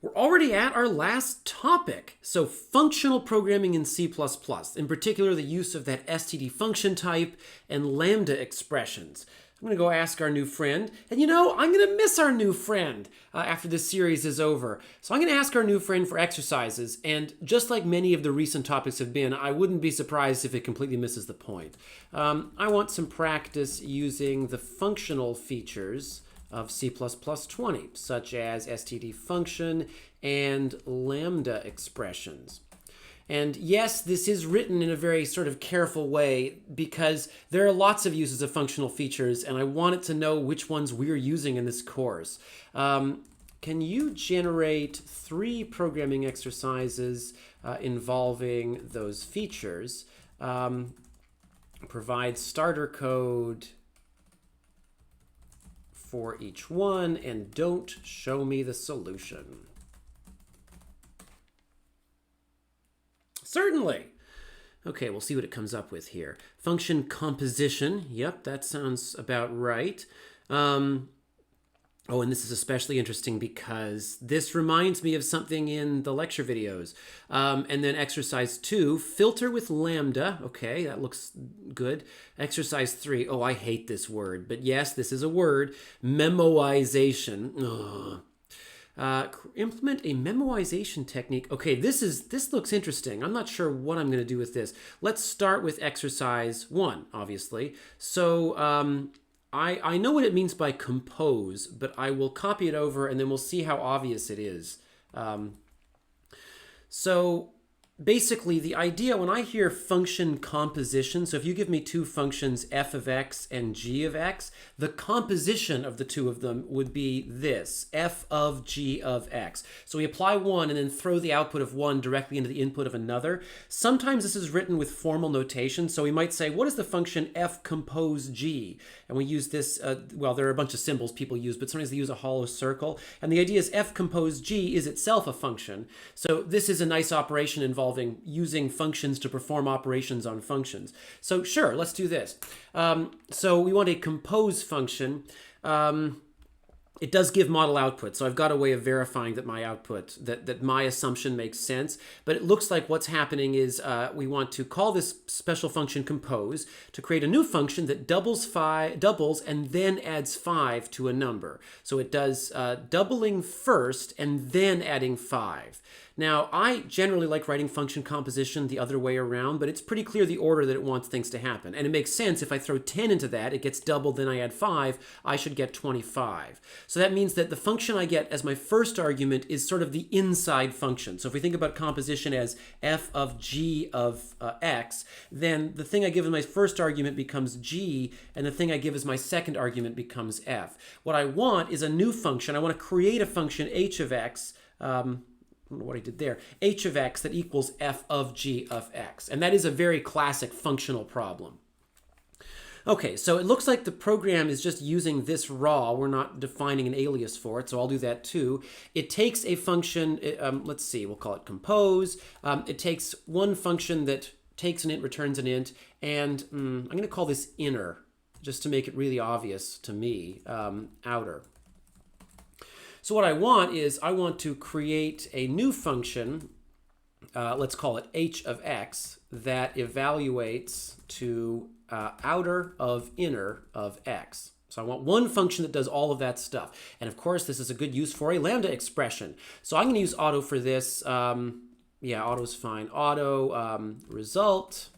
We're already at our last topic. So functional programming in C++, in particular the use of that std function type and lambda expressions. I'm going to go ask our new friend, and I'm going to miss our new friend after this series is over. So I'm going to ask our new friend for exercises, and just like many of the recent topics have been, I wouldn't be surprised if it completely misses the point. I want some practice using the functional features of C++20, such as std function and lambda expressions. And yes, this is written in a very sort of careful way because there are lots of uses of functional features, and I wanted to know which ones we're using in this course. Can you generate 3 programming exercises involving those features? Provide starter code for each one, and don't show me the solution. Certainly. Okay, we'll see what it comes up with here. Function composition. Yep, that sounds about right. Oh, and this is especially interesting because this reminds me of something in the lecture videos. And then exercise 2, filter with lambda. Okay, that looks good. Exercise 3, oh, I hate this word, but yes, this is a word. Memoization. Implement a memoization technique. Okay, this looks interesting. I'm not sure what I'm going to do with this. Let's start with exercise 1, obviously. So, I know what it means by compose, but I will copy it over and then we'll see how obvious it is. So basically the idea when I hear function composition, so if you give me 2 functions f of x and g of x, the composition of the 2 of them would be this, f of g of x. So we apply one and then throw the output of one directly into the input of another. Sometimes this is written with formal notation, so we might say, what is the function f compose g? And we use this, well, there are a bunch of symbols people use, but sometimes they use a hollow circle. And the idea is f compose g is itself a function. So this is a nice operation involving using functions to perform operations on functions. So sure, let's do this. So we want a compose function. It does give model output, so I've got a way of verifying that my output, that my assumption makes sense. But it looks like what's happening is we want to call this special function compose to create a new function that doubles and then adds 5 to a number. So it does doubling first and then adding 5. Now, I generally like writing function composition the other way around, but it's pretty clear the order that it wants things to happen. And it makes sense if I throw 10 into that, it gets doubled, then I add 5, I should get 25. So that means that the function I get as my first argument is sort of the inside function. So if we think about composition as f of g of x, then the thing I give as my first argument becomes g, and the thing I give as my second argument becomes f. What I want is a new function. I want to create a function h of x, I don't know what I did there, h of x that equals f of g of x. And that is a very classic functional problem. Okay, so it looks like the program is just using this raw. We're not defining an alias for it, so I'll do that too. It takes a function, let's see, we'll call it compose. It takes one function that takes an int, returns an int, and I'm going to call this inner, just to make it really obvious to me, outer. So what I want is I want to create a new function, let's call it h of x, that evaluates to outer of inner of x. So I want one function that does all of that stuff. And of course, this is a good use for a lambda expression. So I'm going to use auto for this. Yeah, auto's fine. Auto result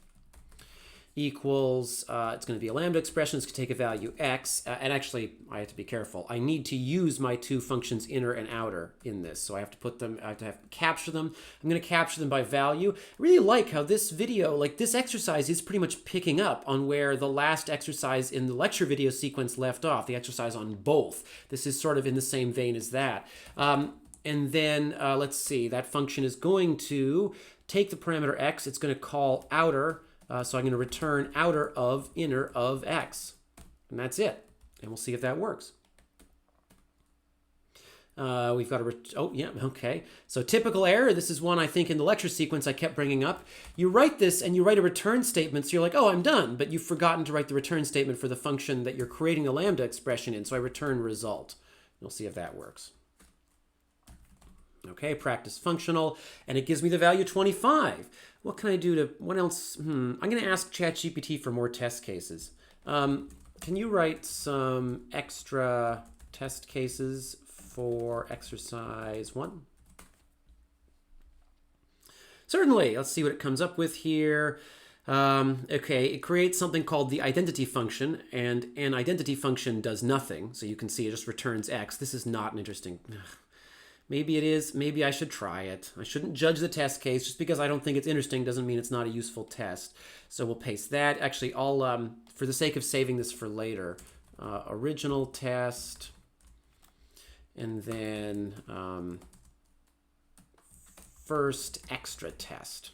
equals, it's going to be a lambda expression. It's going to take a value x. And actually, I have to be careful. I need to use my 2 functions, inner and outer, in this. So I have to put them, I have to capture them. I'm going to capture them by value. I really like how this video, like this exercise, is pretty much picking up on where the last exercise in the lecture video sequence left off, the exercise on both. This is sort of in the same vein as that. And then, let's see, that function is going to take the parameter x. It's going to call outer. So I'm going to return outer of inner of x. And that's it. And we'll see if that works. We've got a, oh yeah, okay. So typical error, this is one I think in the lecture sequence I kept bringing up. You write this and you write a return statement, so you're like, oh, I'm done, but you've forgotten to write the return statement for the function that you're creating the lambda expression in, so I return result. We'll see if that works. Okay, practice functional, and it gives me the value 25. What can I do to, what else? I'm going to ask ChatGPT for more test cases. Can you write some extra test cases for exercise 1? Certainly. Let's see what it comes up with here. Okay, it creates something called the identity function, and an identity function does nothing. So you can see it just returns X. This is not an interesting... Maybe it is. Maybe I should try it. I shouldn't judge the test case. Just because I don't think it's interesting doesn't mean it's not a useful test. So we'll paste that. Actually, I'll, for the sake of saving this for later, original test, and then first extra test.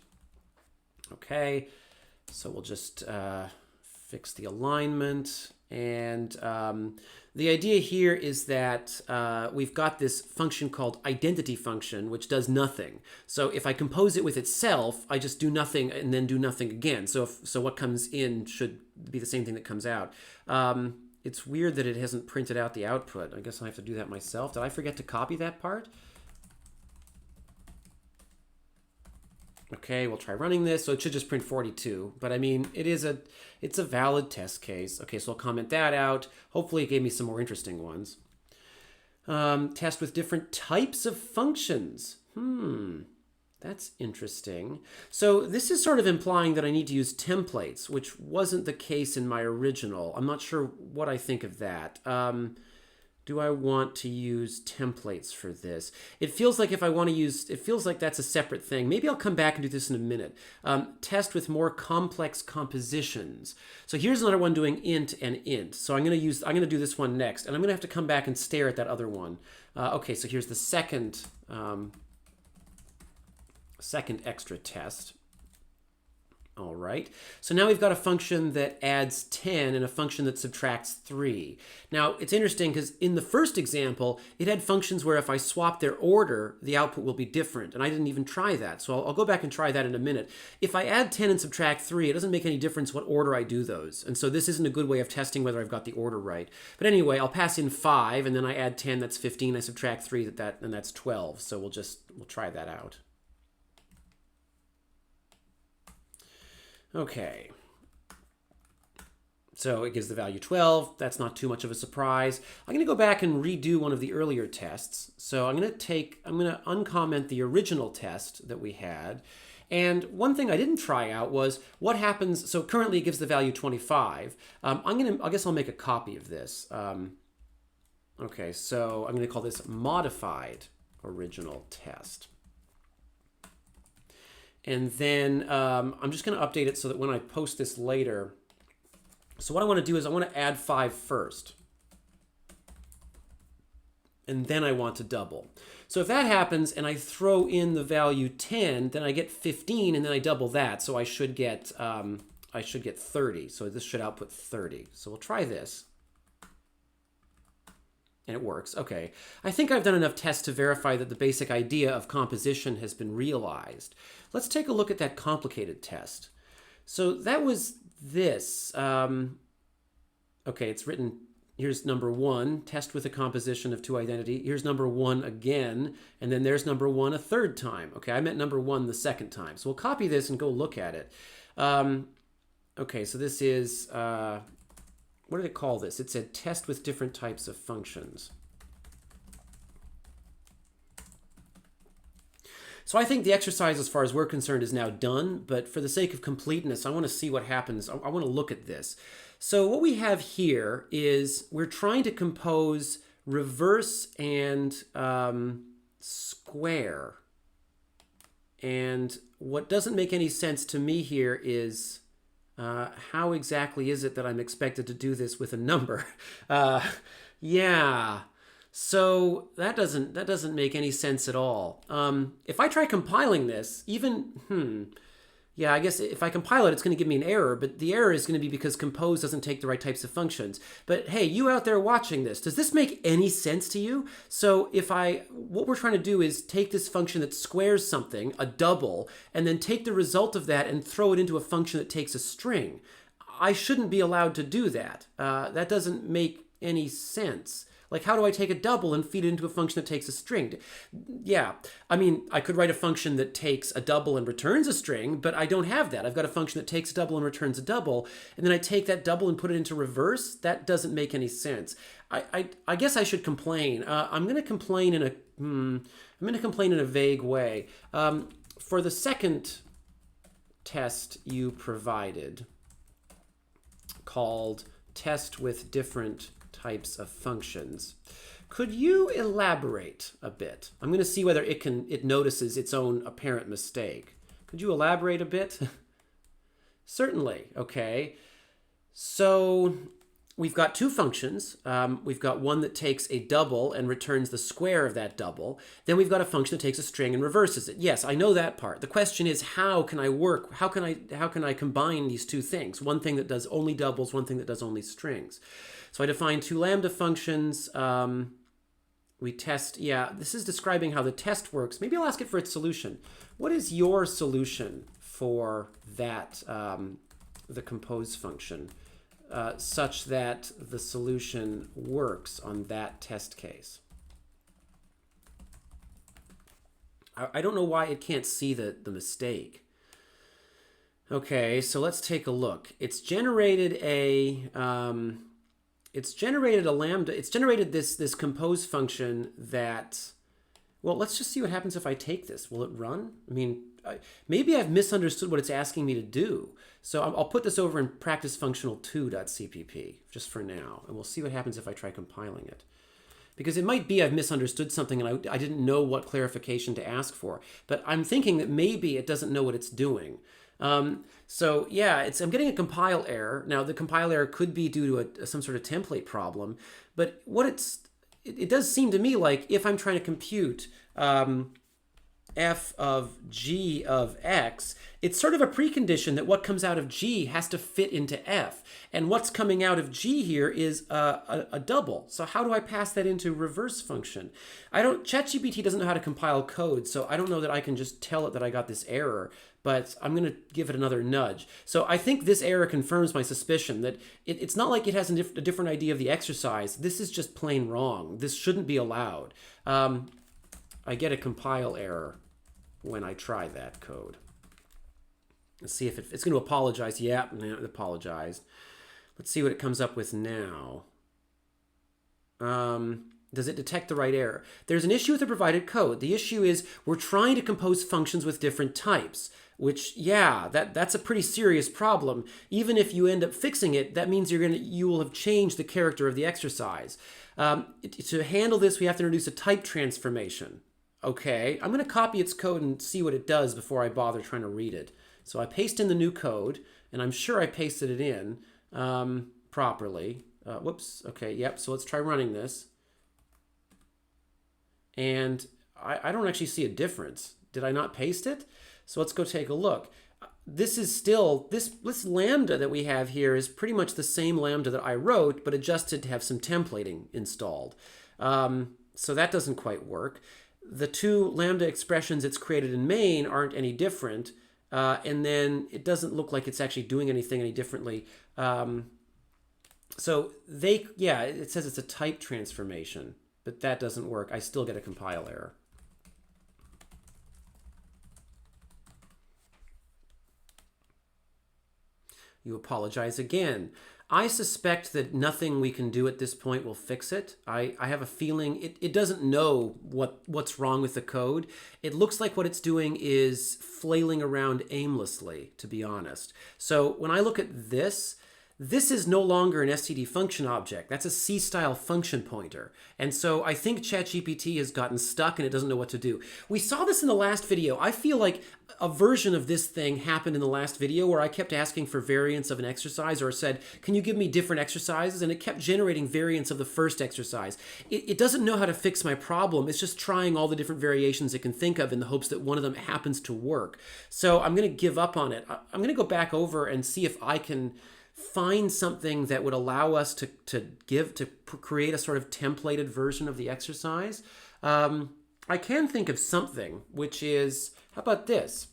Okay, so we'll just fix the alignment. And the idea here is that we've got this function called identity function, which does nothing. So if I compose it with itself, I just do nothing and then do nothing again. So what comes in should be the same thing that comes out. It's weird that it hasn't printed out the output. I guess I have to do that myself. Did I forget to copy that part? Okay, we'll try running this. So it should just print 42. But I mean, it's a valid test case. Okay, so I'll comment that out. Hopefully it gave me some more interesting ones. Test with different types of functions. That's interesting. So this is sort of implying that I need to use templates, which wasn't the case in my original. I'm not sure what I think of that. Do I want to use templates for this? It feels like if I want to use, it feels like that's a separate thing. Maybe I'll come back and do this in a minute. Test with more complex compositions. So here's another one doing int and int. So I'm going to do this one next, and I'm going to have to come back and stare at that other one. Okay, so here's the second extra test. All right, so now we've got a function that adds 10 and a function that subtracts 3. Now, it's interesting because in the first example, it had functions where if I swap their order, the output will be different, and I didn't even try that. So I'll go back and try that in a minute. If I add 10 and subtract 3, it doesn't make any difference what order I do those, and so this isn't a good way of testing whether I've got the order right. But anyway, I'll pass in 5, and then I add 10, that's 15, I subtract 3, and that's 12. So we'll try that out. Okay, so it gives the value 12. That's not too much of a surprise. I'm going to go back and redo one of the earlier tests. So I'm going to uncomment the original test that we had. And one thing I didn't try out was what happens. So currently it gives the value 25. I guess I'll make a copy of this. Okay, so I'm going to call this modified original test. And then I'm just going to update it so that when I post this later, so what I want to do is I want to add 5 first. And then I want to double. So if that happens and I throw in the value 10, then I get 15 and then I double that. So I should get 30. So this should output 30. So we'll try this. And it works. Okay. I think I've done enough tests to verify that the basic idea of composition has been realized. Let's take a look at that complicated test. So that was this. Okay, it's written, here's number 1, test with a composition of 2 identity. Here's number 1 again, and then there's number 1 a third time. Okay, I meant number 1 the second time. So we'll copy this and go look at it. Okay, so this is... what did it call this? It said test with different types of functions. So I think the exercise, as far as we're concerned, is now done. But for the sake of completeness, I want to see what happens. I want to look at this. So what we have here is we're trying to compose reverse and square. And what doesn't make any sense to me here is... how exactly is it that I'm expected to do this with a number? Yeah, so that doesn't make any sense at all. If I try compiling this, yeah, I guess if I compile it, it's going to give me an error, but the error is going to be because compose doesn't take the right types of functions. But hey, you out there watching this, does this make any sense to you? So what we're trying to do is take this function that squares something, a double, and then take the result of that and throw it into a function that takes a string. I shouldn't be allowed to do that. That doesn't make any sense. Like, how do I take a double and feed it into a function that takes a string? Yeah, I mean, I could write a function that takes a double and returns a string, but I don't have that. I've got a function that takes a double and returns a double, and then I take that double and put it into reverse. That doesn't make any sense. I guess I should complain. I'm going to complain in a vague way. For the second test you provided, called test with different types of functions, could you elaborate a bit? I'm going to see whether it notices its own apparent mistake. Could you elaborate a bit? Certainly. Okay. So we've got two functions. We've got one that takes a double and returns the square of that double. Then we've got a function that takes a string and reverses it. Yes, I know that part. The question is, how can I work? How can I combine these two things? One thing that does only doubles, one thing that does only strings. So I define two lambda functions. We test, yeah, this is describing how the test works. Maybe I'll ask it for its solution. What is your solution for that, the compose function, such that the solution works on that test case? I don't know why it can't see the mistake. Okay, so let's take a look. It's generated a lambda. It's generated this compose function that, well, let's just see what happens if I take this. Will it run? I mean, maybe I've misunderstood what it's asking me to do. So I'll put this over in practice functional2.cpp just for now, and we'll see what happens if I try compiling it. Because it might be I've misunderstood something and I didn't know what clarification to ask for. But I'm thinking that maybe it doesn't know what it's doing. So yeah, I'm getting a compile error. Now the compile error could be due to some sort of template problem, but what it does seem to me like if I'm trying to compute f of g of x, it's sort of a precondition that what comes out of g has to fit into f. And what's coming out of g here is a double. So how do I pass that into reverse function? ChatGPT doesn't know how to compile code, so I don't know that I can just tell it that I got this error, but I'm going to give it another nudge. So I think this error confirms my suspicion that it's not like it has a different idea of the exercise. This is just plain wrong. This shouldn't be allowed. I get a compile error when I try that code. Let's see if it's going to apologize. Yeah, it apologized. Let's see what it comes up with now. Does it detect the right error? There's an issue with the provided code. The issue is we're trying to compose functions with different types, which, yeah, that's a pretty serious problem. Even if you end up fixing it, that means you will have changed the character of the exercise. To handle this, we have to introduce a type transformation. Okay, I'm going to copy its code and see what it does before I bother trying to read it. So I paste in the new code, and I'm sure I pasted it in properly. Whoops, okay, yep, so let's try running this. And I don't actually see a difference. Did I not paste it? So let's go take a look. This is still, this lambda that we have here is pretty much the same lambda that I wrote, but adjusted to have some templating installed. So that doesn't quite work. The two lambda expressions it's created in main aren't any different, and then it doesn't look like it's actually doing anything any differently. So it says it's a type transformation, but that doesn't work. I still get a compile error. You apologize again. I suspect that nothing we can do at this point will fix it. I have a feeling it doesn't know what's wrong with the code. It looks like what it's doing is flailing around aimlessly, to be honest. So when I look at this is no longer an std function object. That's a C-style function pointer. And so I think ChatGPT has gotten stuck and it doesn't know what to do. We saw this in the last video. I feel like a version of this thing happened in the last video where I kept asking for variants of an exercise, or said, can you give me different exercises? And it kept generating variants of the first exercise. It doesn't know how to fix my problem. It's just trying all the different variations it can think of in the hopes that one of them happens to work. So I'm going to give up on it. I'm going to go back over and see if I can find something that would allow us to create a sort of templated version of the exercise. I can think of something, which is, how about this?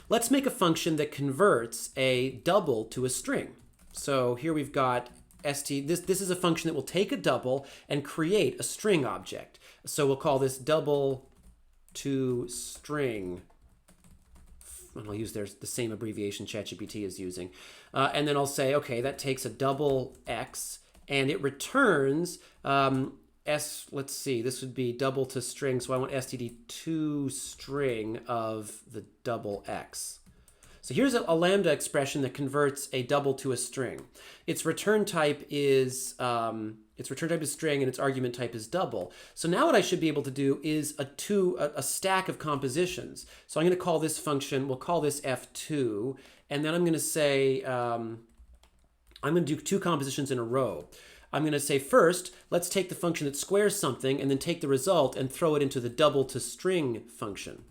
Let's make a function that converts a double to a string. So here we've got this is a function that will take a double and create a string object. So we'll call this double to string. And I'll use the same abbreviation ChatGPT is using. And then I'll say, okay, that takes a double x, and it returns let's see, this would be double to string, so I want std to string of the double x. So here's a lambda expression that converts a double to a string. Its return type is string, and its argument type is double. So now what I should be able to do is a stack of compositions. So I'm going to call this function, we'll call this f2, and then I'm going to say, I'm going to do two compositions in a row. I'm going to say first, let's take the function that squares something and then take the result and throw it into the double to string function.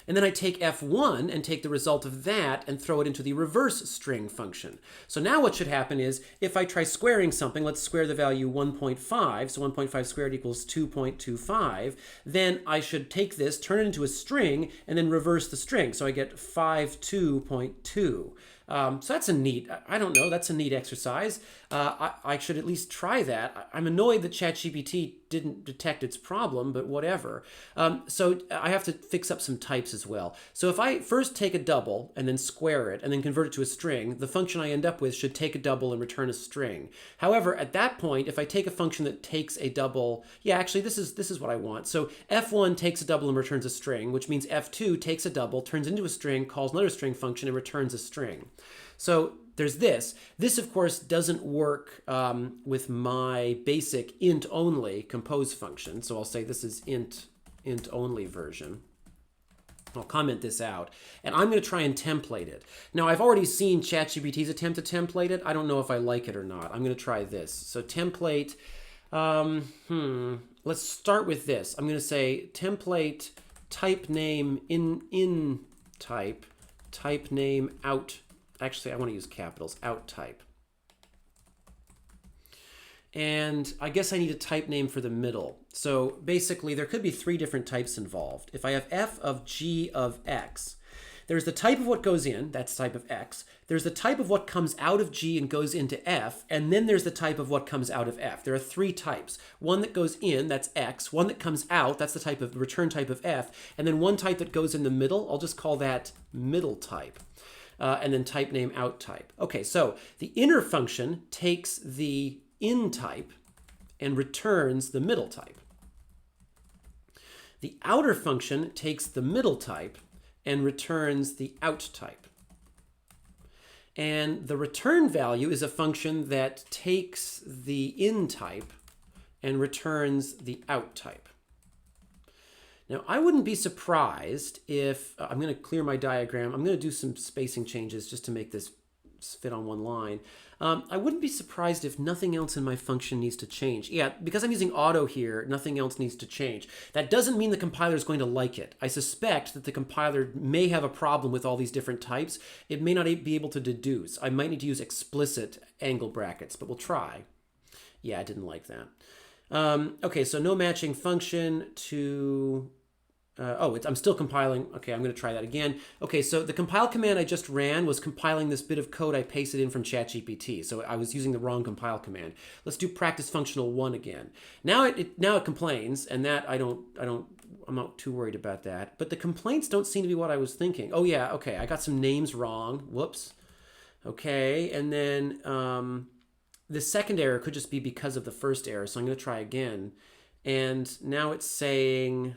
And then I take f1 and take the result of that and throw it into the reverse string function. So now what should happen is, if I try squaring something, let's square the value 1.5, so 1.5 squared equals 2.25, then I should take this, turn it into a string, and then reverse the string. So I get 52.2. So that's a neat, I don't know, that's a neat exercise. I should at least try that. I'm annoyed that ChatGPT didn't detect its problem, but whatever. So I have to fix up some types as well. So if I first take a double and then square it and then convert it to a string, the function I end up with should take a double and return a string. However, at that point, if I take a function that takes a double, yeah, actually this is what I want. So f1 takes a double and returns a string, which means f2 takes a double, turns into a string, calls another string function, and returns a string. So there's this. This, of course, doesn't work with my basic int only compose function. So I'll say this is int only version. I'll comment this out, and I'm going to try and template it. Now, I've already seen ChatGPT's attempt to template it. I don't know if I like it or not. I'm going to try this. So template, let's start with this. I'm going to say template type name in type name out. Actually, I want to use capitals, out type. And I guess I need a type name for the middle. So basically, there could be three different types involved. If I have f of g of x, there's the type of what goes in, that's type of x. There's the type of what comes out of g and goes into f, and then there's the type of what comes out of f. There are three types. One that goes in, that's x. One that comes out, that's the type of return type of f. And then one type that goes in the middle, I'll just call that middle type. And then type name out type. Okay, so the inner function takes the in type and returns the middle type. The outer function takes the middle type and returns the out type. And the return value is a function that takes the in type and returns the out type. Now, I wouldn't be surprised if, I'm going to clear my diagram. I'm going to do some spacing changes just to make this fit on one line. I wouldn't be surprised if nothing else in my function needs to change. Yeah, because I'm using auto here, nothing else needs to change. That doesn't mean the compiler is going to like it. I suspect that the compiler may have a problem with all these different types. It may not be able to deduce. I might need to use explicit angle brackets, but we'll try. Yeah, I didn't like that. Okay, so no matching function to... I'm still compiling. Okay, I'm going to try that again. Okay, so the compile command I just ran was compiling this bit of code I pasted in from ChatGPT. So I was using the wrong compile command. Let's do practice functional 1 again. Now it complains, and that I'm not too worried about that. But the complaints don't seem to be what I was thinking. Oh yeah, okay, I got some names wrong. Whoops. Okay, and then the second error could just be because of the first error. So I'm going to try again. And now it's saying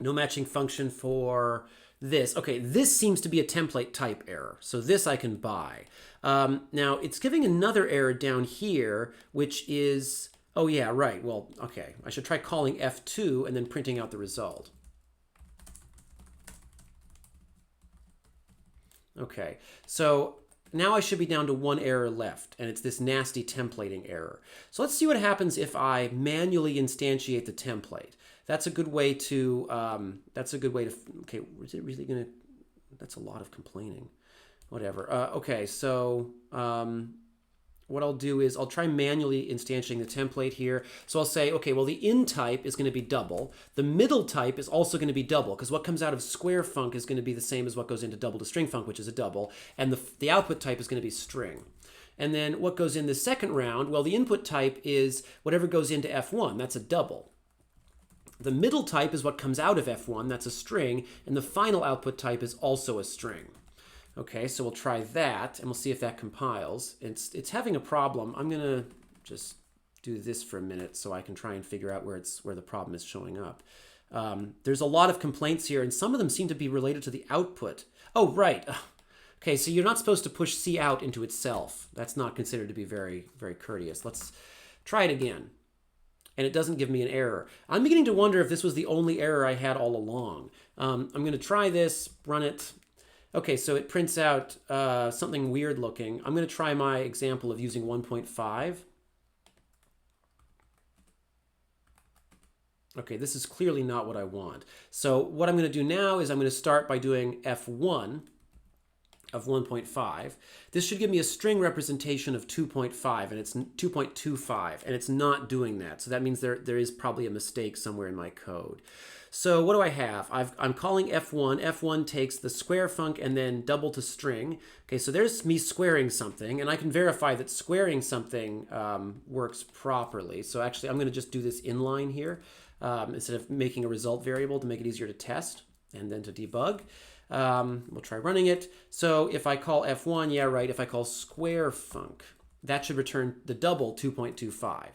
no matching function for this. Okay, this seems to be a template type error. So this I can buy. Now it's giving another error down here, which is, oh yeah, right. Well, okay, I should try calling F2 and then printing out the result. Okay, so now I should be down to one error left, and it's this nasty templating error. So let's see what happens if I manually instantiate the template. That's a good way to, okay, is it really gonna, that's a lot of complaining. Whatever. Okay, so what I'll do is I'll try manually instantiating the template here. So I'll say, okay, well, the in type is going to be double. The middle type is also going to be double, because what comes out of square func is going to be the same as what goes into double to string func, which is a double. And the output type is going to be string. And then what goes in the second round? Well, the input type is whatever goes into F1. That's a double. The middle type is what comes out of F1. That's a string. And the final output type is also a string. Okay, so we'll try that, and we'll see if that compiles. It's having a problem. I'm going to just do this for a minute so I can try and figure out where the problem is showing up. There's a lot of complaints here, and some of them seem to be related to the output. Oh, right. Okay, so you're not supposed to push C out into itself. That's not considered to be very, very courteous. Let's try it again. And it doesn't give me an error. I'm beginning to wonder if this was the only error I had all along. I'm going to try this, run it. Okay, so it prints out something weird looking. I'm going to try my example of using 1.5. Okay, this is clearly not what I want. So what I'm going to do now is I'm going to start by doing F1 of 1.5. This should give me a string representation of 2.5, and it's 2.25, and it's not doing that. So that means there is probably a mistake somewhere in my code. So what do I have? I'm calling F1. F1 takes the square func and then double to string. Okay, so there's me squaring something, and I can verify that squaring something works properly. So actually, I'm going to just do this inline here instead of making a result variable to make it easier to test and then to debug. We'll try running it. So if I call F1, yeah, right, if I call square func, that should return the double 2.25.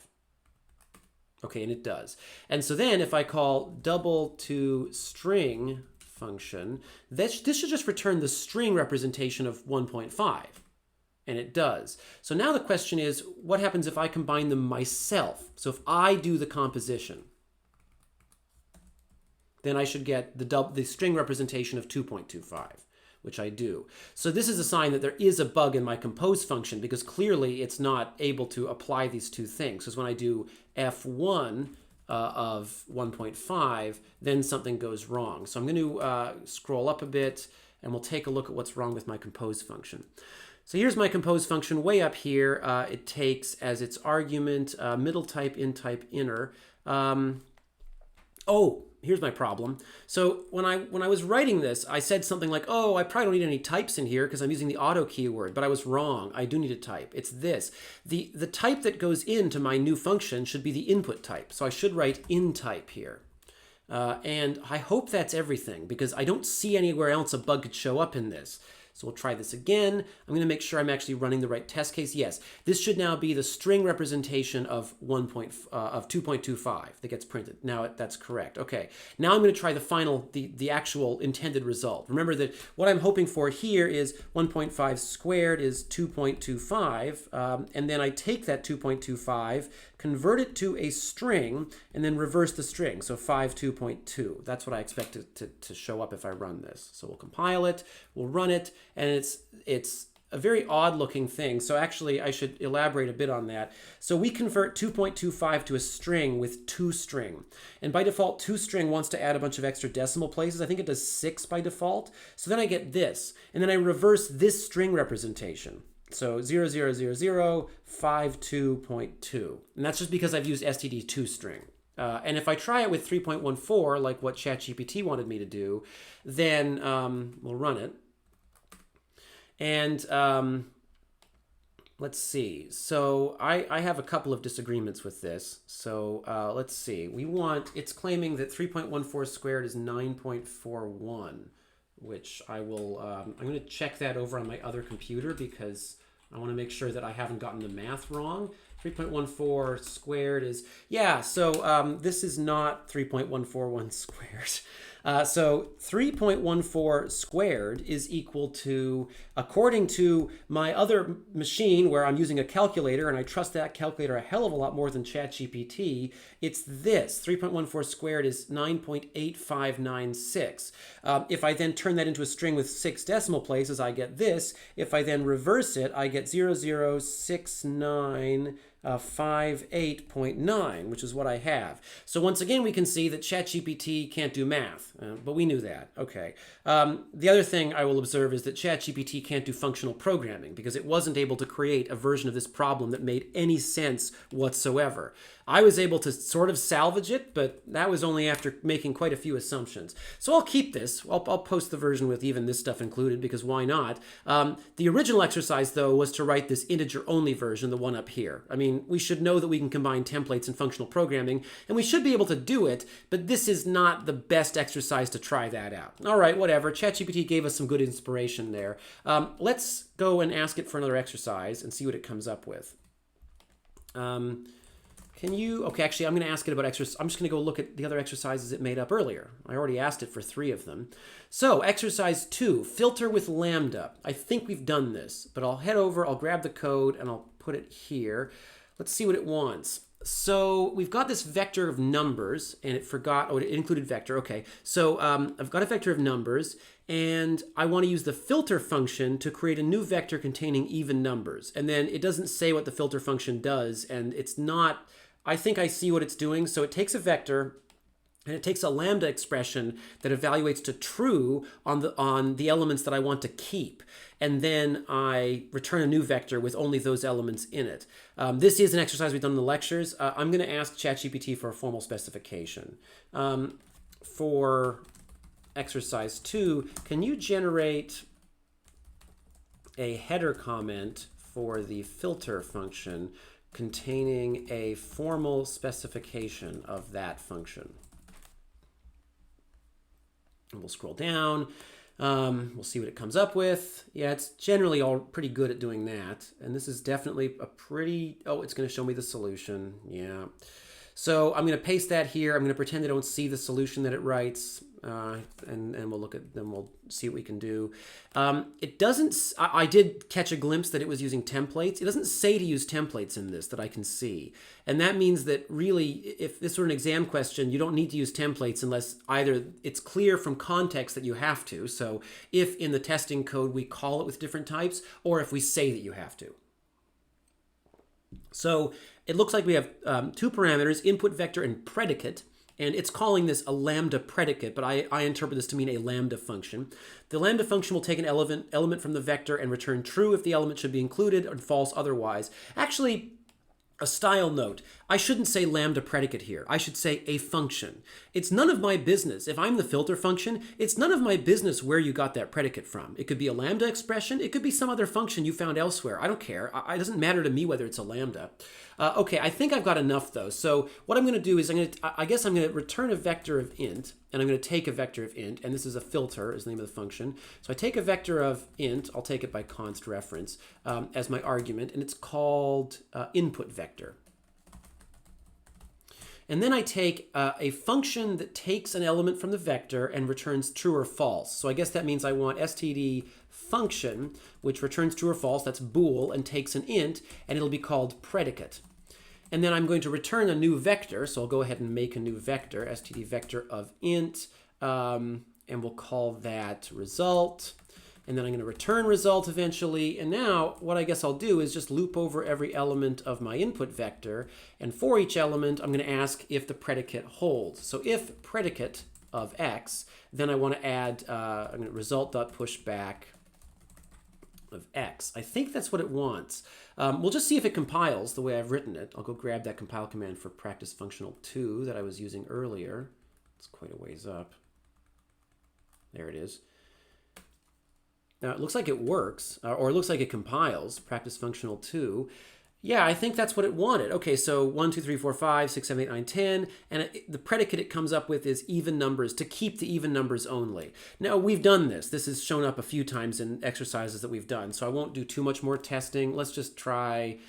Okay, and it does. And so then if I call double to string function, this should just return the string representation of 1.5. And it does. So now the question is, what happens if I combine them myself? So if I do the composition, then I should get the string representation of 2.25, which I do. So this is a sign that there is a bug in my compose function, because clearly it's not able to apply these two things. Because when I do F1 of 1.5, then something goes wrong. So I'm going to scroll up a bit, and we'll take a look at what's wrong with my compose function. So here's my compose function way up here. It takes as its argument middle type, in type, inner. Oh, here's my problem. So when I was writing this, I said something like, oh, I probably don't need any types in here because I'm using the auto keyword, but I was wrong. I do need a type. It's this. The type that goes into my new function should be the input type. So I should write in type here. And I hope that's everything, because I don't see anywhere else a bug could show up in this. So we'll try this again. I'm going to make sure I'm actually running the right test case. Yes, this should now be the string representation of 2.25 that gets printed. Now that's correct. Okay, now I'm going to try the final, the actual intended result. Remember that what I'm hoping for here is 1.5 squared is 2.25, and then I take that 2.25, convert it to a string, and then reverse the string. So 2.2. That's what I expect to show up if I run this. So we'll compile it, we'll run it, and it's a very odd looking thing. So actually I should elaborate a bit on that. So we convert 2.25 to a string with toString. And by default, toString wants to add a bunch of extra decimal places. I think it does 6 by default. So then I get this, and then I reverse this string representation. So 0.2. And that's just because I've used std toString. And if I try it with 3.14, like what ChatGPT wanted me to do, then we'll run it. And let's see. So I have a couple of disagreements with this. So let's see. It's claiming that 3.14 squared is 9.41, which I will, I'm going to check that over on my other computer because I want to make sure that I haven't gotten the math wrong. 3.14 squared is, yeah, so this is not 3.141 squared. So 3.14 squared is equal to, according to my other machine where I'm using a calculator, and I trust that calculator a hell of a lot more than ChatGPT, it's this. 3.14 squared is 9.8596. If I then turn that into a string with 6 decimal places, I get this. If I then reverse it, I get 0069 58.9, which is what I have. So once again, we can see that ChatGPT can't do math, but we knew that. Okay. The other thing I will observe is that ChatGPT can't do functional programming because it wasn't able to create a version of this problem that made any sense whatsoever. I was able to sort of salvage it, but that was only after making quite a few assumptions. So I'll keep this. I'll post the version with even this stuff included because why not? The original exercise, though, was to write this integer-only version, the one up here. I mean, we should know that we can combine templates and functional programming, and we should be able to do it, but this is not the best exercise to try that out. All right, whatever. ChatGPT gave us some good inspiration there. Let's go and ask it for another exercise and see what it comes up with. Okay, actually, I'm going to ask it about exercise. I'm just going to go look at the other exercises it made up earlier. I already asked it for 3 of them. So, exercise 2, filter with lambda. I think we've done this, but I'll head over, I'll grab the code, and I'll put it here. Let's see what it wants. So, we've got this vector of numbers, and it included vector. Okay, so I've got a vector of numbers, and I want to use the filter function to create a new vector containing even numbers. And then it doesn't say what the filter function does, and it's not... I think I see what it's doing. So it takes a vector and it takes a lambda expression that evaluates to true on the elements that I want to keep. And then I return a new vector with only those elements in it. This is an exercise we've done in the lectures. I'm going to ask ChatGPT for a formal specification. For exercise 2, can you generate a header comment for the filter function containing a formal specification of that function? And we'll scroll down. We'll see what it comes up with. Yeah, it's generally all pretty good at doing that. And this is definitely a pretty... Oh, it's going to show me the solution. Yeah. So I'm going to paste that here. I'm going to pretend I don't see the solution that it writes. And we'll look at them. We'll see what we can do. It doesn't... I did catch a glimpse that it was using templates. It doesn't say to use templates in this that I can see. And that means that really, if this were an exam question, you don't need to use templates unless either it's clear from context that you have to. So if in the testing code we call it with different types, or if we say that you have to. So it looks like we have 2 parameters, input vector and predicate. And it's calling this a lambda predicate, but I interpret this to mean a lambda function. The lambda function will take an element from the vector and return true if the element should be included and false otherwise. Actually, a style note, I shouldn't say lambda predicate here. I should say a function. It's none of my business. If I'm the filter function, it's none of my business where you got that predicate from. It could be a lambda expression. It could be some other function you found elsewhere. I don't care. It doesn't matter to me whether it's a lambda. Okay, I think I've got enough though. So what I'm going to do is I guess I'm going to return a vector of int, and I'm going to take a vector of int, and this is a filter is the name of the function. So I take a vector of int, I'll take it by const reference, as my argument, and it's called input vector. And then I take a function that takes an element from the vector and returns true or false. So I guess that means I want std function, which returns true or false, that's bool, and takes an int, and it'll be called predicate. And then I'm going to return a new vector, so I'll go ahead and make a new vector, std vector of int, and we'll call that result. And then I'm going to return result eventually. And now what I guess I'll do is just loop over every element of my input vector. And for each element, I'm going to ask if the predicate holds. So if predicate of x, then I want to add I'm going to result.pushback of x. I think that's what it wants. We'll just see if it compiles the way I've written it. I'll go grab that compile command for practice functional 2 that I was using earlier. It's quite a ways up. There it is. Now it looks like it works, or it looks like it compiles, practice functional 2. Yeah, I think that's what it wanted. Okay, so 1, 2, 3, 4, 5, 6, 7, 8, 9, 10, and the predicate it comes up with is even numbers, to keep the even numbers only. Now, we've done this. This has shown up a few times in exercises that we've done, so I won't do too much more testing. Let's just try...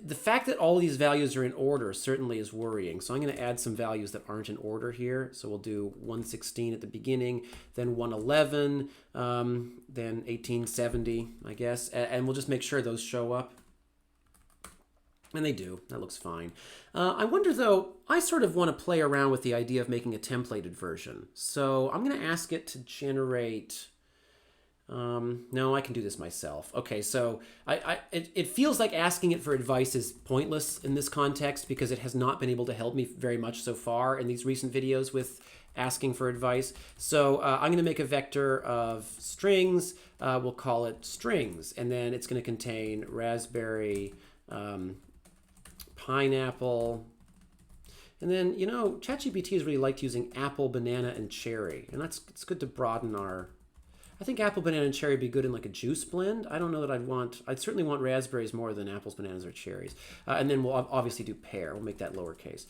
The fact that all these values are in order certainly is worrying. So I'm going to add some values that aren't in order here. So we'll do 116 at the beginning, then 111, then 1870, I guess. And we'll just make sure those show up. And they do. That looks fine. I wonder, though, I sort of want to play around with the idea of making a templated version. So I'm going to ask it to generate... No, I can do this myself. Okay, so it feels like asking it for advice is pointless in this context because it has not been able to help me very much so far in these recent videos with asking for advice. So I'm going to make a vector of strings. We'll call it strings, and then it's going to contain raspberry, pineapple, and then, you know, ChatGPT has really liked using apple, banana, and cherry, and it's good to broaden our. I think apple, banana, and cherry would be good in like a juice blend. I don't know that I'd certainly want raspberries more than apples, bananas, or cherries. And then we'll obviously do pear. We'll make that lowercase.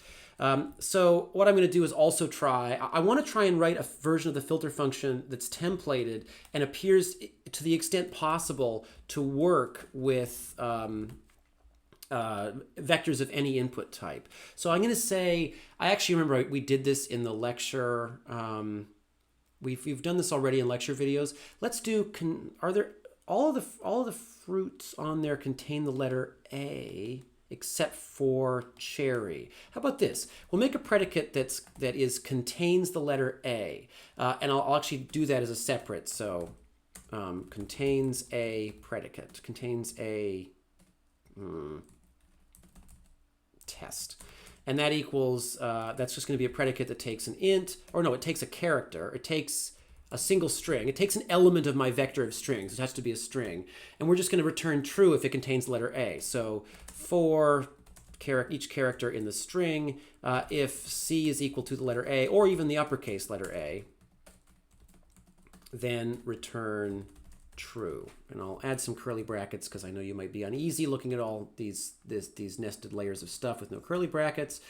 So what I'm going to do is also I want to try and write a version of the filter function that's templated and appears to the extent possible to work with vectors of any input type. So I'm going to say, I actually remember we did this in the lecture. We've done this already in lecture videos. Let's do, are there, all of the fruits on there contain the letter A except for cherry. How about this? We'll make a predicate that contains the letter A. And I'll actually do that as a separate. So contains a predicate, contains a test. And that equals, that's just going to be a predicate that takes an int, or no, it takes a character. It takes a single string. It takes an element of my vector of strings. It has to be a string. And we're just going to return true if it contains the letter A. So for each character in the string, if C is equal to the letter A, or even the uppercase letter A, then return true. And I'll add some curly brackets because I know you might be uneasy looking at all these nested layers of stuff with no curly brackets.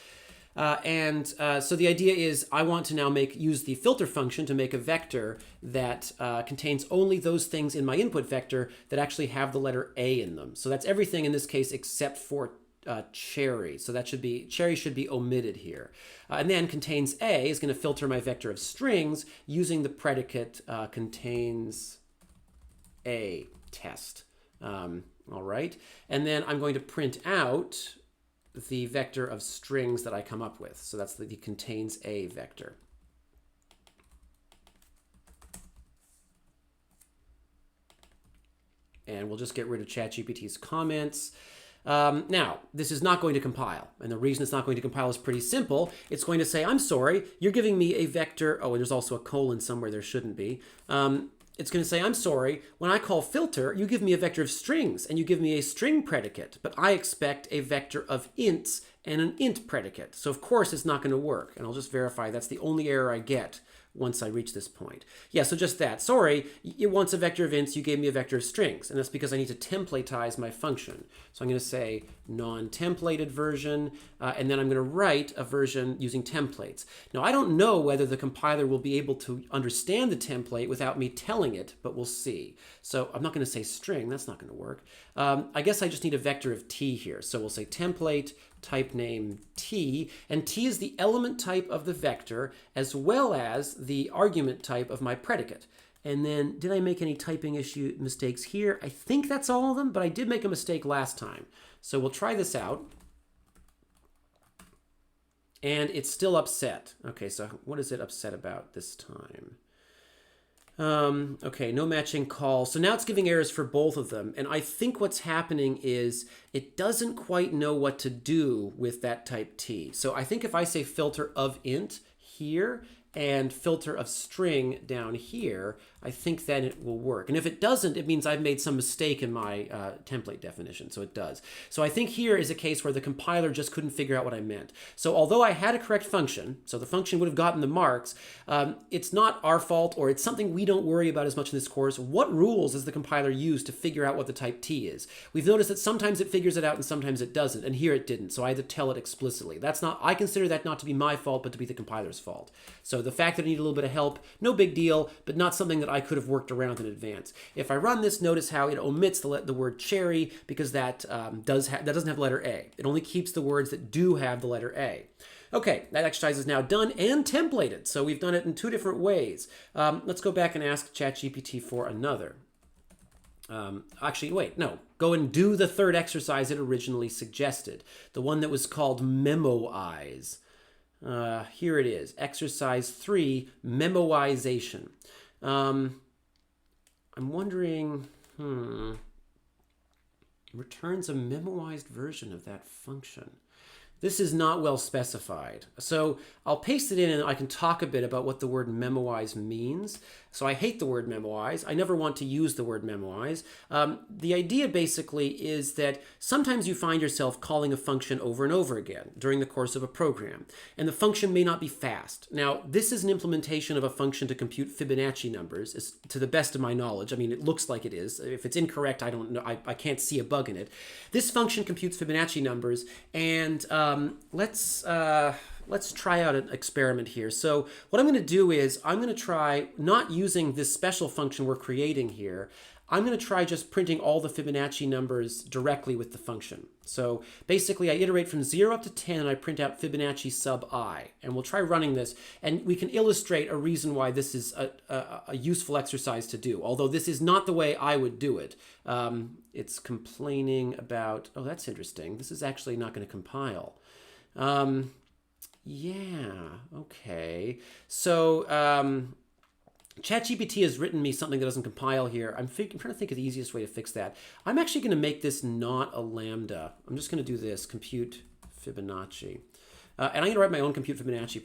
So the idea is I want to now use the filter function to make a vector that contains only those things in my input vector that actually have the letter A in them. So that's everything in this case except for cherry. So cherry should be omitted here. And then contains A is going to filter my vector of strings using the predicate contains A test. All right. And then I'm going to print out the vector of strings that I come up with. So that's the contains A vector. And we'll just get rid of ChatGPT's comments. Now, this is not going to compile. And the reason it's not going to compile is pretty simple. It's going to say, I'm sorry, you're giving me a vector. Oh, and there's also a colon somewhere there shouldn't be. It's going to say, I'm sorry, when I call filter, you give me a vector of strings and you give me a string predicate, but I expect a vector of ints and an int predicate. So of course it's not going to work. And I'll just verify that's the only error I get once I reach this point. Yeah, so just that. Sorry, it wants a vector of ints, you gave me a vector of strings. And that's because I need to templatize my function. So I'm going to say non-templated version, and then I'm going to write a version using templates. Now, I don't know whether the compiler will be able to understand the template without me telling it, but we'll see. So I'm not going to say string, that's not going to work. I guess I just need a vector of t here. So we'll say template, type name t, and t is the element type of the vector as well as the argument type of my predicate. And then did I make any typing mistakes here? I think that's all of them, but I did make a mistake last time. So we'll try this out. And it's still upset. Okay, so what is it upset about this time? Okay, no matching call. So now it's giving errors for both of them. And I think what's happening is it doesn't quite know what to do with that type T. So I think if I say filter of int here and filter of string down here, I think then it will work. And if it doesn't, it means I've made some mistake in my template definition, so it does. So I think here is a case where the compiler just couldn't figure out what I meant. So although I had a correct function, so the function would have gotten the marks, it's not our fault, or it's something we don't worry about as much in this course. What rules does the compiler use to figure out what the type T is? We've noticed that sometimes it figures it out and sometimes it doesn't, and here it didn't, so I had to tell it explicitly. I consider that not to be my fault, but to be the compiler's fault. So the fact that I need a little bit of help, no big deal, but not something that I could have worked around in advance. If I run this, notice how it omits the word cherry because that doesn't have letter A. It only keeps the words that do have the letter A. Okay, that exercise is now done and templated. So we've done it in two different ways. Let's go back and ask ChatGPT for another. Actually, wait, no. Go and do the third exercise it originally suggested. The one that was called Memoize. Here it is, exercise 3, memoization. I'm wondering, returns a memoized version of that function. This is not well specified. So I'll paste it in and I can talk a bit about what the word memoize means. So I hate the word memoize. I never want to use the word memoize. The idea basically is that sometimes you find yourself calling a function over and over again during the course of a program, and the function may not be fast. Now, this is an implementation of a function to compute Fibonacci numbers, to the best of my knowledge. I mean, it looks like it is. If it's incorrect, I don't know. I can't see a bug in it. This function computes Fibonacci numbers, and let's try out an experiment here. So what I'm going to do is I'm going to try not using this special function we're creating here. I'm going to try just printing all the Fibonacci numbers directly with the function. So basically I iterate from 0 up to 10 and I print out Fibonacci sub I. And we'll try running this and we can illustrate a reason why this is a useful exercise to do. Although this is not the way I would do it. It's complaining about, oh, that's interesting. This is actually not going to compile. Yeah, okay. So ChatGPT has written me something that doesn't compile here. I'm trying to think of the easiest way to fix that. I'm actually going to make this not a lambda. I'm just going to do this, compute Fibonacci. And I'm going to write my own compute Fibonacci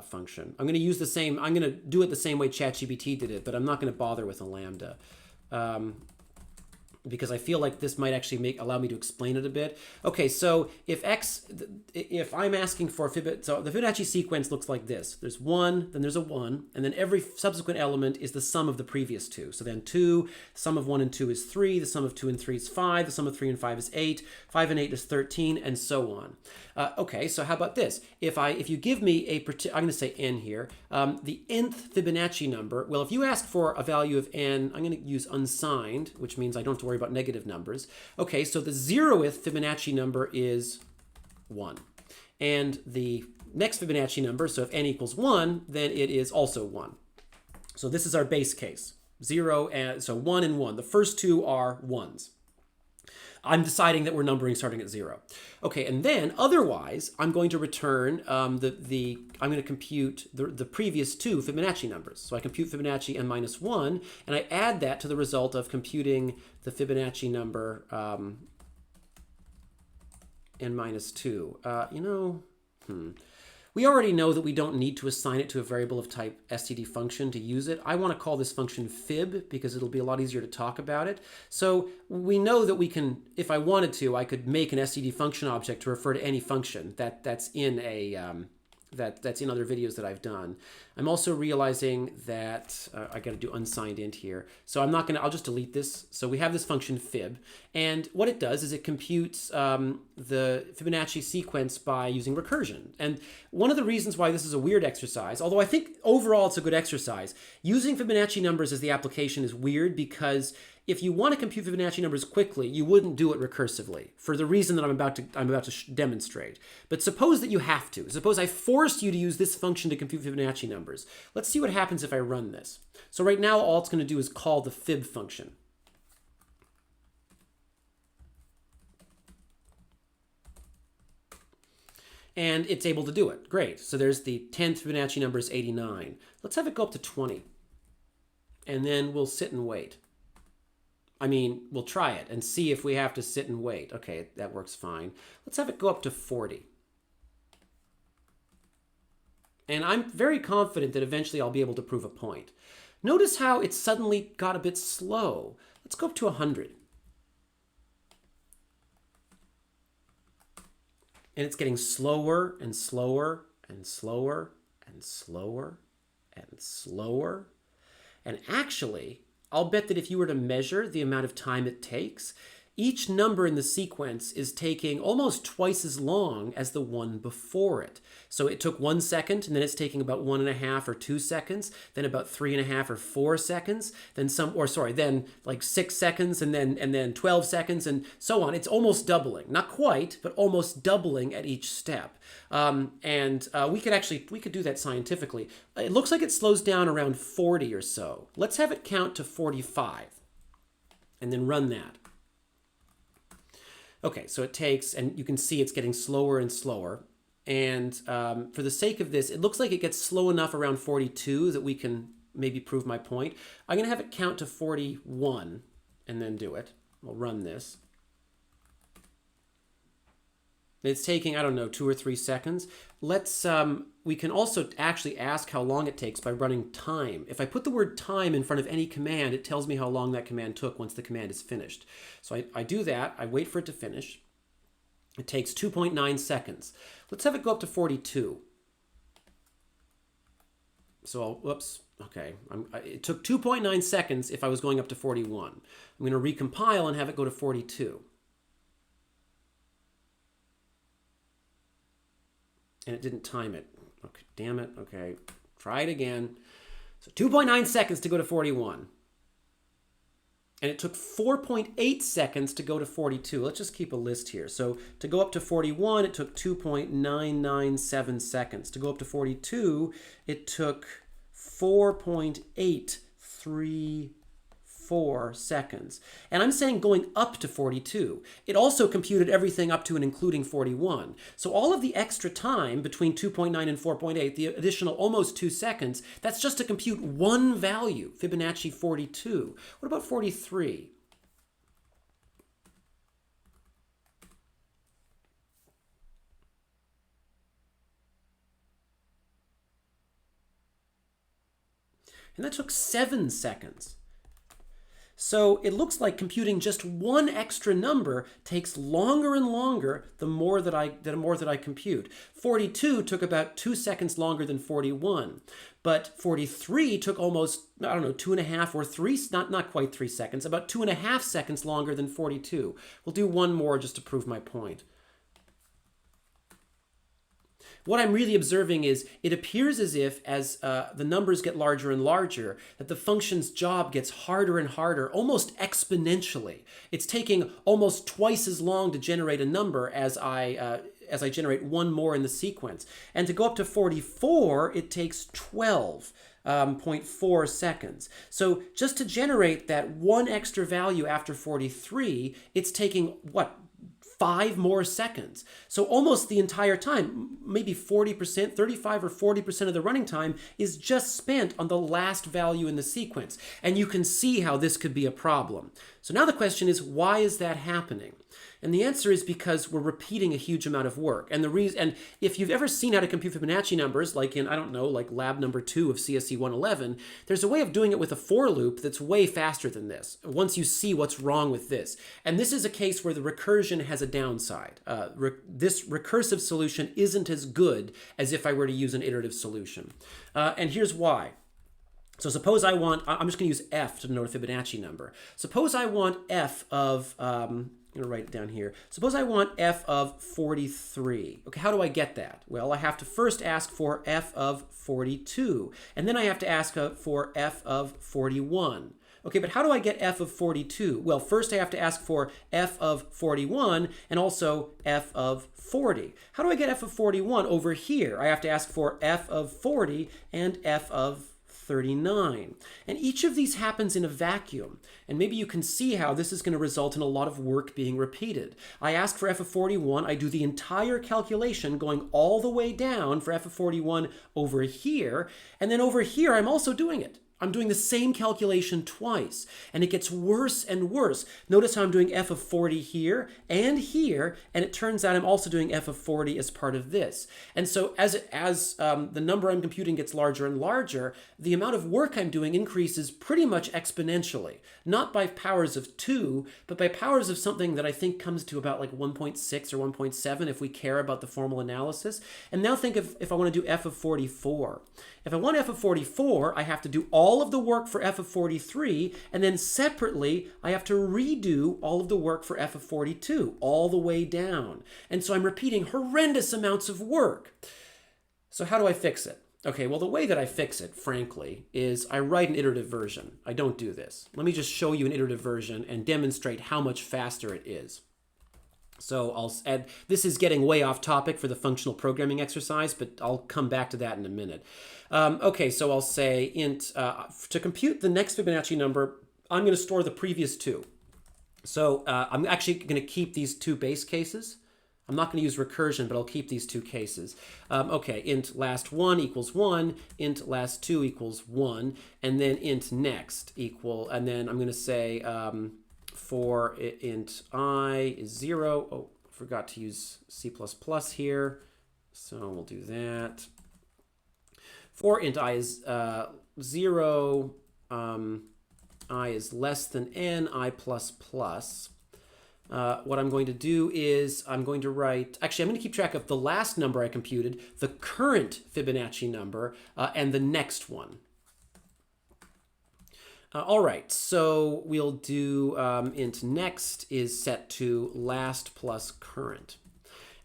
function. I'm going to use the same, I'm going to do it the same way ChatGPT did it, but I'm not going to bother with a lambda. Because I feel like this might actually allow me to explain it a bit. Okay, so if I'm asking for so the Fibonacci sequence looks like this. There's 1, then there's a 1, and then every subsequent element is the sum of the previous 2. So then 2, sum of 1 and 2 is 3, the sum of 2 and 3 is 5, the sum of 3 and 5 is 8, 5 and 8 is 13, and so on. Okay, so how about this? If you give me I'm going to say n here, the nth Fibonacci number, well, if you ask for a value of n, I'm going to use unsigned, which means I don't have to worry about negative numbers. Okay, so the 0th Fibonacci number is 1. And the next Fibonacci number, so if n equals 1, then it is also 1. So this is our base case. 0 and so 1 and 1. The first two are 1s. I'm deciding that we're numbering starting at 0. Okay, and then otherwise, I'm going to return I'm going to compute the previous two Fibonacci numbers. So I compute Fibonacci n minus 1, and I add that to the result of computing the Fibonacci number n minus 2. We already know that we don't need to assign it to a variable of type std function to use it. I want to call this function fib because it'll be a lot easier to talk about it. So we know that we can, if I wanted to, I could make an std function object to refer to any function that's in that's in other videos that I've done. I'm also realizing that I got to do unsigned int here. So I'll just delete this. So we have this function fib, and what it does is it computes the Fibonacci sequence by using recursion. And one of the reasons why this is a weird exercise, although I think overall it's a good exercise, using Fibonacci numbers as the application is weird because if you want to compute Fibonacci numbers quickly, you wouldn't do it recursively for the reason that I'm about to demonstrate. But suppose that you have to. Suppose I forced you to use this function to compute Fibonacci numbers. Let's see what happens if I run this. So right now, all it's going to do is call the fib function. And it's able to do it. Great. So there's the 10th Fibonacci number is 89. Let's have it go up to 20. And then we'll sit and wait. We'll try it and see if we have to sit and wait. Okay, that works fine. Let's have it go up to 40. And I'm very confident that eventually I'll be able to prove a point. Notice how it suddenly got a bit slow. Let's go up to 100. And it's getting slower and slower and slower and slower and slower. And actually, I'll bet that if you were to measure the amount of time it takes, each number in the sequence is taking almost twice as long as the one before it. So it took 1 second, and then it's taking about 1.5 or 2 seconds, then about 3.5 or 4 seconds, then like 6 seconds, and then 12 seconds, and so on. It's almost doubling, not quite, but almost doubling at each step. We could do that scientifically. It looks like it slows down around 40 or so. Let's have it count to 45, and then run that. Okay, so it takes, and you can see it's getting slower and slower. And for the sake of this, it looks like it gets slow enough around 42 that we can maybe prove my point. I'm going to have it count to 41 and then do it. We'll run this. It's taking, I don't know, 2 or 3 seconds. We can also actually ask how long it takes by running time. If I put the word time in front of any command, it tells me how long that command took once the command is finished. So I do that, I wait for it to finish. It takes 2.9 seconds. Let's have it go up to 42. So, whoops, okay. It took 2.9 seconds if I was going up to 41. I'm going to recompile and have it go to 42. And it didn't time it. Okay, damn it. Okay, try it again. So 2.9 seconds to go to 41. And it took 4.8 seconds to go to 42. Let's just keep a list here. So to go up to 41, it took 2.997 seconds. To go up to 42, it took 4.834 seconds. And I'm saying going up to 42. It also computed everything up to and including 41. So all of the extra time between 2.9 and 4.8, the additional almost 2 seconds, that's just to compute one value, Fibonacci 42. What about 43? And that took 7 seconds. So it looks like computing just one extra number takes longer and longer the more that I compute. 42 took about 2 seconds longer than 41, but 43 took almost, I don't know, 2.5 or 3, not quite 3 seconds, about 2.5 seconds longer than 42. We'll do one more just to prove my point. What I'm really observing is it appears as if as the numbers get larger and larger, that the function's job gets harder and harder, almost exponentially. It's taking almost twice as long to generate a number as I generate one more in the sequence. And to go up to 44, it takes 12.4 seconds. So just to generate that one extra value after 43, it's taking, what, 5 more seconds. So almost the entire time, maybe 40%, 35 or 40% of the running time is just spent on the last value in the sequence. And you can see how this could be a problem. So now the question is, why is that happening? And the answer is because we're repeating a huge amount of work. And the reason, and if you've ever seen how to compute Fibonacci numbers, like in, I don't know, like lab number 2 of CSE 111, there's a way of doing it with a for loop that's way faster than this, once you see what's wrong with this. And this is a case where the recursion has a downside. This recursive solution isn't as good as if I were to use an iterative solution. And here's why. So suppose I'm just going to use f to denote a Fibonacci number. Suppose I want f of, I'm going to write it down here. Suppose I want f of 43. Okay, how do I get that? Well, I have to first ask for f of 42, and then I have to ask for f of 41. Okay, but how do I get f of 42? Well, first I have to ask for f of 41 and also f of 40. How do I get f of 41? Over here, I have to ask for f of 40 and f of 39. And each of these happens in a vacuum. And maybe you can see how this is going to result in a lot of work being repeated. I ask for f of 41. I do the entire calculation going all the way down for f of 41 over here. And then over here, I'm also doing it. I'm doing the same calculation twice, and it gets worse and worse. Notice how I'm doing f of 40 here, and it turns out I'm also doing f of 40 as part of this. And so as the number I'm computing gets larger and larger, the amount of work I'm doing increases pretty much exponentially. Not by powers of 2, but by powers of something that I think comes to about like 1.6 or 1.7 if we care about the formal analysis. And now think of if I want to do f of 44. If I want f of 44, I have to do all of the work for f of 43, and then separately, I have to redo all of the work for f of 42, all the way down. And so I'm repeating horrendous amounts of work. So how do I fix it? Okay, well, the way that I fix it, frankly, is I write an iterative version. I don't do this. Let me just show you an iterative version and demonstrate how much faster it is. So I'll add, this is getting way off topic for the functional programming exercise, but I'll come back to that in a minute. Okay, so I'll say int, to compute the next Fibonacci number, I'm going to store the previous 2. So I'm actually going to keep these 2 base cases. I'm not going to use recursion, but I'll keep these two cases. Okay, int last one equals 1, int last two equals 1, and then int next equal, and then I'm going to say for int I is 0. Oh, forgot to use C++ here, so we'll do that. For int I is 0, I is less than n, I plus plus. What I'm going to do is I'm going to write, actually I'm going to keep track of the last number I computed, the current Fibonacci number, and the next one. All right, so we'll do int next is set to last plus current.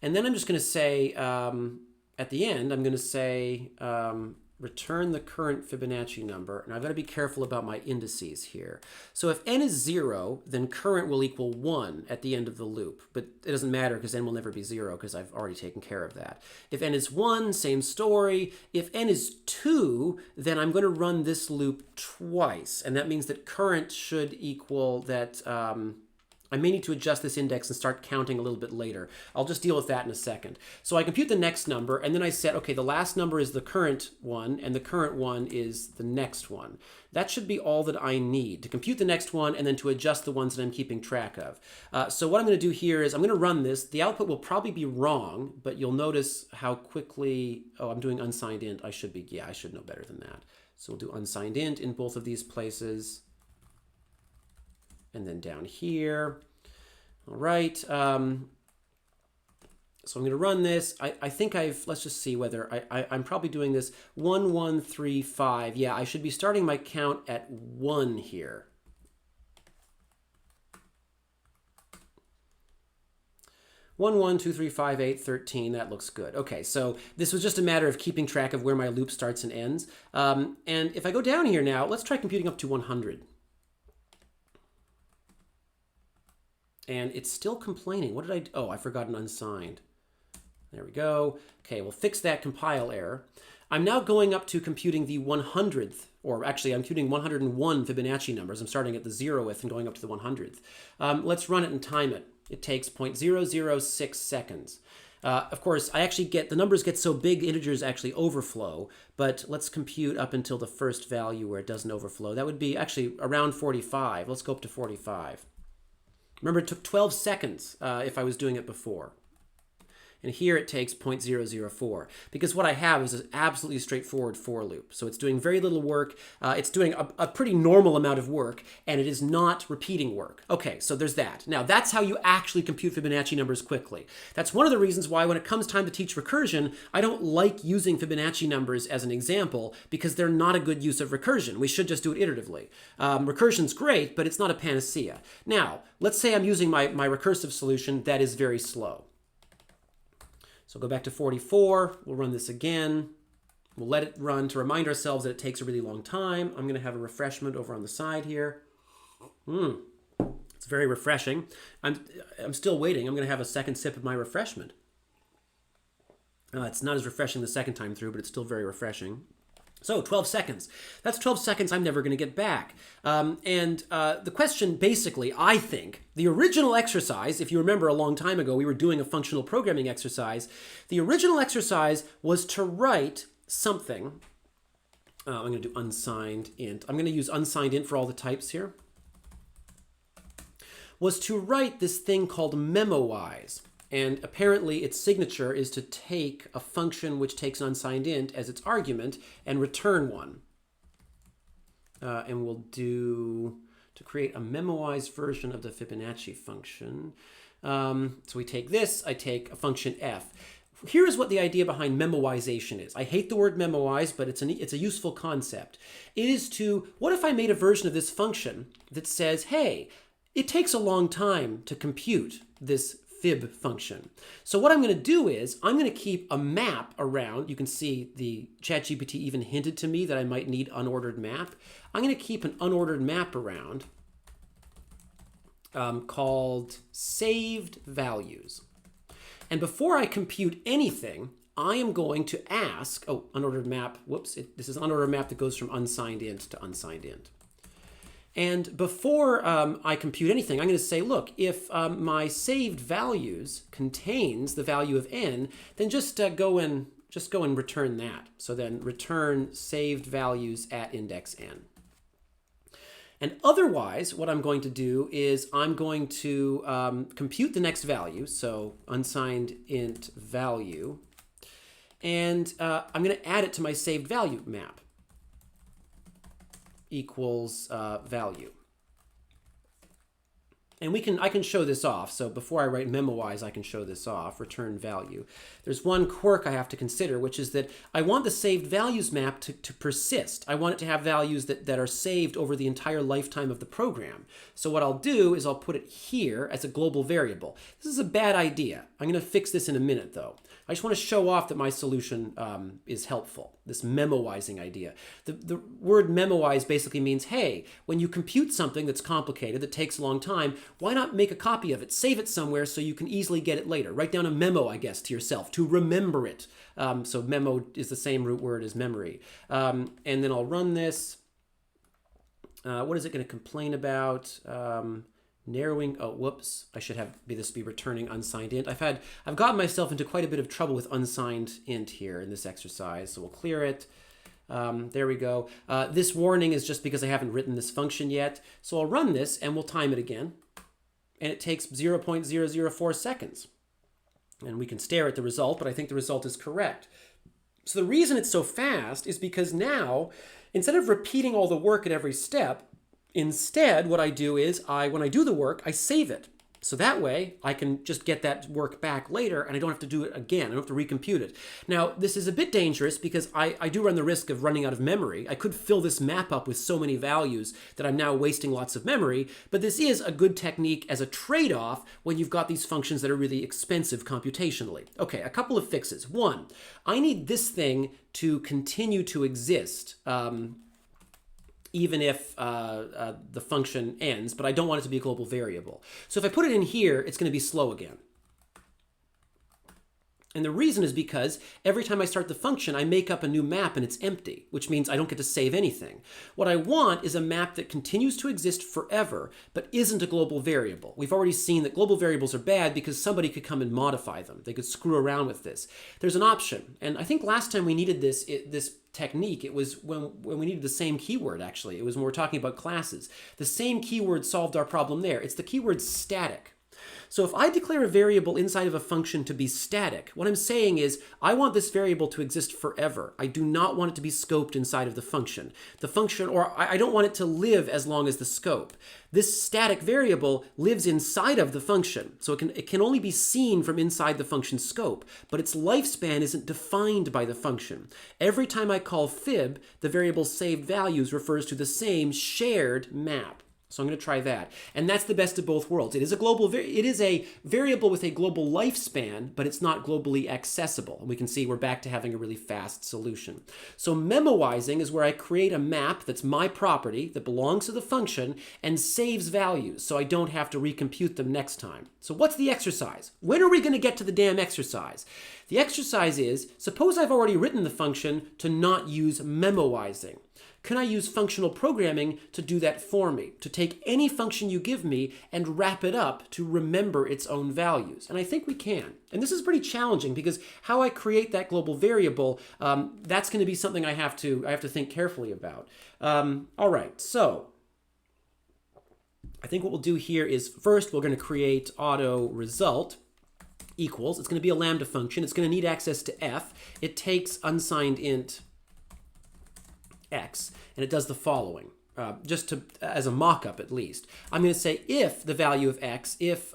And then I'm just going to say, at the end, I'm going to say return the current Fibonacci number. And I've got to be careful about my indices here. So if n is 0, then current will equal 1 at the end of the loop. But it doesn't matter because n will never be 0 because I've already taken care of that. If n is 1, same story. If n is 2, then I'm going to run this loop twice. And that means that current should equal that... I may need to adjust this index and start counting a little bit later. I'll just deal with that in a second. So I compute the next number, and then I said, okay, the last number is the current one, and the current one is the next one. That should be all that I need to compute the next one and then to adjust the ones that I'm keeping track of. So what I'm going to do here is I'm going to run this. The output will probably be wrong, but you'll notice how quickly, oh, I'm doing unsigned int. I should know better than that. So we'll do unsigned int in both of these places. And then down here. All right. So I'm going to run this. I think let's just see whether I'm probably doing this 1, 1, 3, 5. Yeah, I should be starting my count at 1 here. One, 1, 2, 3, 5, 8, 13. That looks good. Okay, so this was just a matter of keeping track of where my loop starts and ends. And if I go down here now, let's try computing up to 100. And it's still complaining. What did I do? Oh, I forgot an unsigned. There we go. Okay, we'll fix that compile error. I'm now going up to computing the 100th, or actually I'm computing 101 Fibonacci numbers. I'm starting at the 0th and going up to the 100th. Let's run it and time it. It takes 0.006 seconds. Of course, I actually the numbers get so big, integers actually overflow, but let's compute up until the first value where it doesn't overflow. That would be actually around 45. Let's go up to 45. Remember, it took 12 seconds if I was doing it before. And here it takes 0.004 because what I have is an absolutely straightforward for loop. So it's doing very little work. It's doing a pretty normal amount of work, and it is not repeating work. Okay, so there's that. Now, that's how you actually compute Fibonacci numbers quickly. That's one of the reasons why when it comes time to teach recursion, I don't like using Fibonacci numbers as an example because they're not a good use of recursion. We should just do it iteratively. Recursion's great, but it's not a panacea. Now, let's say I'm using my recursive solution that is very slow. So go back to 44, we'll run this again. We'll let it run to remind ourselves that it takes a really long time. I'm going to have a refreshment over on the side here. It's very refreshing. I'm still waiting. I'm going to have a second sip of my refreshment. It's not as refreshing the second time through, but it's still very refreshing. So 12 seconds. That's 12 seconds I'm never going to get back. The question basically, I think, the original exercise, if you remember a long time ago, we were doing a functional programming exercise. The original exercise was to write something. I'm going to do unsigned int. I'm going to use unsigned int for all the types here. Was to write this thing called Memoize. And apparently its signature is to take a function which takes an unsigned int as its argument and return one. And we'll do, to create a Memoize version of the Fibonacci function. So we take this, I take a function f. Here is what the idea behind memoization is. I hate the word memoize, but it's a useful concept. It is to, what if I made a version of this function that says, hey, it takes a long time to compute this fib function. So what I'm going to do is I'm going to keep a map around. You can see the ChatGPT even hinted to me that I might need unordered map. I'm going to keep an unordered map around called saved values. And before I compute anything, I am going to ask, oh, unordered map, whoops, this is an unordered map that goes from unsigned int to unsigned int. And before I compute anything, I'm going to say, look, if my saved values contains the value of n, then just go and return that. So then return saved values at index n. And otherwise, what I'm going to do is I'm going to compute the next value, so unsigned int value, and I'm going to add it to my saved value map equals value. And I can show this off. So before I write Memoize, I can show this off, return value. There's one quirk I have to consider, which is that I want the saved values map to persist. I want it to have values that are saved over the entire lifetime of the program. So what I'll do is I'll put it here as a global variable. This is a bad idea. I'm going to fix this in a minute, though. I just want to show off that my solution is helpful, this memoizing idea. The word memoize basically means, hey, when you compute something that's complicated, that takes a long time, why not make a copy of it, save it somewhere so you can easily get it later? Write down a memo, I guess, to yourself to remember it. So memo is the same root word as memory. And then I'll run this. What is it going to complain about? Narrowing, oh, whoops, I should this be returning unsigned int. I've gotten myself into quite a bit of trouble with unsigned int here in this exercise, so we'll clear it. There we go. This warning is just because I haven't written this function yet, so I'll run this and we'll time it again. And it takes 0.004 seconds. And we can stare at the result, but I think the result is correct. So the reason it's so fast is because now, instead of repeating all the work at every step, instead, what I do is when I do the work, I save it. So that way, I can just get that work back later, and I don't have to do it again. I don't have to recompute it. Now, this is a bit dangerous because I do run the risk of running out of memory. I could fill this map up with so many values that I'm now wasting lots of memory, but this is a good technique as a trade-off when you've got these functions that are really expensive computationally. Okay, a couple of fixes. One, I need this thing to continue to exist. Even if the function ends, but I don't want it to be a global variable. So if I put it in here, it's going to be slow again. And the reason is because every time I start the function, I make up a new map and it's empty, which means I don't get to save anything. What I want is a map that continues to exist forever, but isn't a global variable. We've already seen that global variables are bad because somebody could come and modify them. They could screw around with this. There's an option, and I think last time we needed this technique, it was when we needed the same keyword, actually. It was when we were talking about classes. The same keyword solved our problem there. It's the keyword static. So if I declare a variable inside of a function to be static, what I'm saying is I want this variable to exist forever. I do not want it to be scoped inside of the function. Or I don't want it to live as long as the scope. This static variable lives inside of the function, so it can only be seen from inside the function scope, but its lifespan isn't defined by the function. Every time I call fib, the variable's saved values refers to the same shared map. So I'm going to try that. And that's the best of both worlds. It is a variable with a global lifespan, but it's not globally accessible. And we can see we're back to having a really fast solution. So memoizing is where I create a map that's my property, that belongs to the function, and saves values so I don't have to recompute them next time. So what's the exercise? When are we going to get to the damn exercise? The exercise is, suppose I've already written the function to not use memoizing. Can I use functional programming to do that for me, to take any function you give me and wrap it up to remember its own values? And I think we can. And this is pretty challenging because how I create that global variable, that's going to be something I have to think carefully about. All right, so I think what we'll do here is first we're going to create auto result equals. It's going to be a lambda function. It's going to need access to f. It takes unsigned int x, and it does the following, as a mock-up at least. I'm going to say if the value of x, if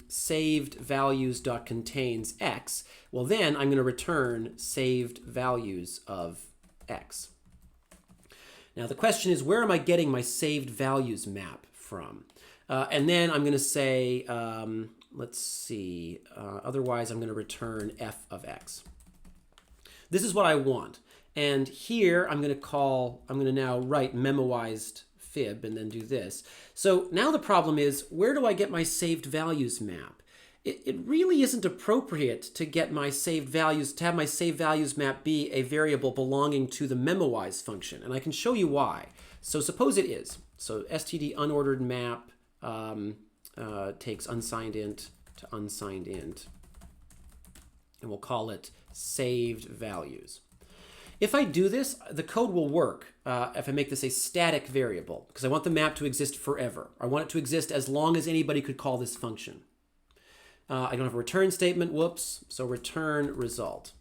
saved values.contains x, well then I'm going to return saved values of x. Now the question is, where am I getting my saved values map from? And then I'm going to say, let's see, otherwise I'm going to return f of x. This is what I want. And here I'm going to now write memoized fib and then do this. So now the problem is, where do I get my saved values map? It really isn't appropriate to get my saved values, to have my saved values map be a variable belonging to the memoize function. And I can show you why. So suppose it is. So std unordered map takes unsigned int to unsigned int, and we'll call it saved values. If I do this, the code will work if I make this a static variable, because I want the map to exist forever. I want it to exist as long as anybody could call this function. I don't have a return statement, whoops, so return result.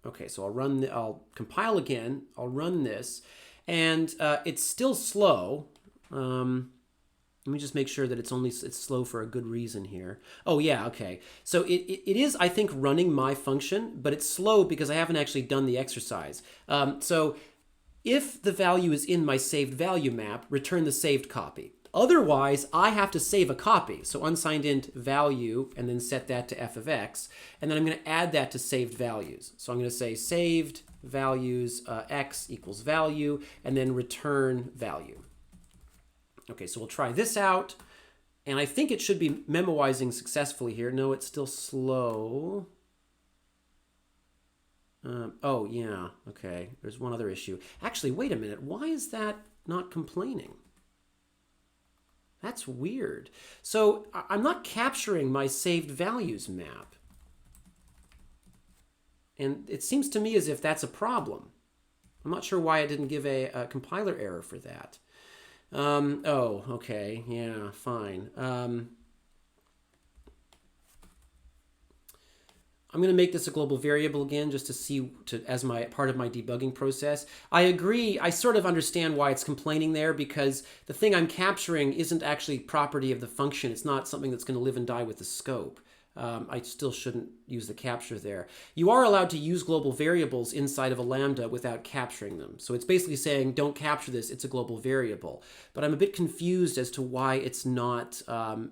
Okay, so I'll compile again, I'll run this, and it's still slow. Let me just make sure that it's slow for a good reason here. Oh yeah, okay. So it is, I think, running my function, but it's slow because I haven't actually done the exercise. So if the value is in my saved value map, return the saved copy. Otherwise, I have to save a copy. So unsigned int value, and then set that to f of x, and then I'm going to add that to saved values. So I'm going to say saved values x equals value, and then return value. Okay, so we'll try this out, and I think it should be memoizing successfully here. No, it's still slow. Oh, yeah, okay. There's one other issue. Actually, wait a minute. Why is that not complaining? That's weird. So I'm not capturing my saved values map. And it seems to me as if that's a problem. I'm not sure why I didn't give a compiler error for that. Oh, okay, yeah, fine. I'm going to make this a global variable again just to see as my part of my debugging process. I agree. I sort of understand why it's complaining there, because the thing I'm capturing isn't actually property of the function. It's not something that's going to live and die with the scope. I still shouldn't use the capture there. You are allowed to use global variables inside of a lambda without capturing them. So it's basically saying, don't capture this, it's a global variable. But I'm a bit confused as to why it's not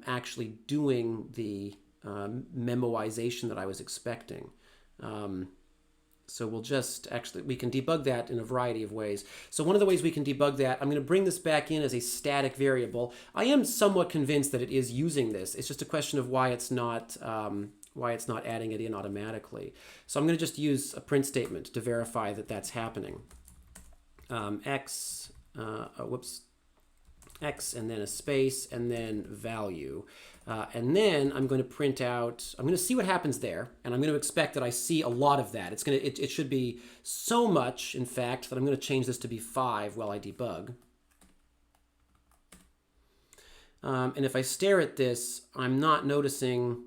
actually doing the memoization that I was expecting. So we'll just we can debug that in a variety of ways. So one of the ways we can debug that, I'm going to bring this back in as a static variable. I am somewhat convinced that it is using this. It's just a question of why it's not adding it in automatically. So I'm going to just use a print statement to verify that that's happening. X, and then a space, and then value. And then I'm going to print out, I'm going to see what happens there, and I'm going to expect that I see a lot of that. It should be so much, in fact, that I'm going to change this to be 5 while I debug. And if I stare at this, I'm not noticing,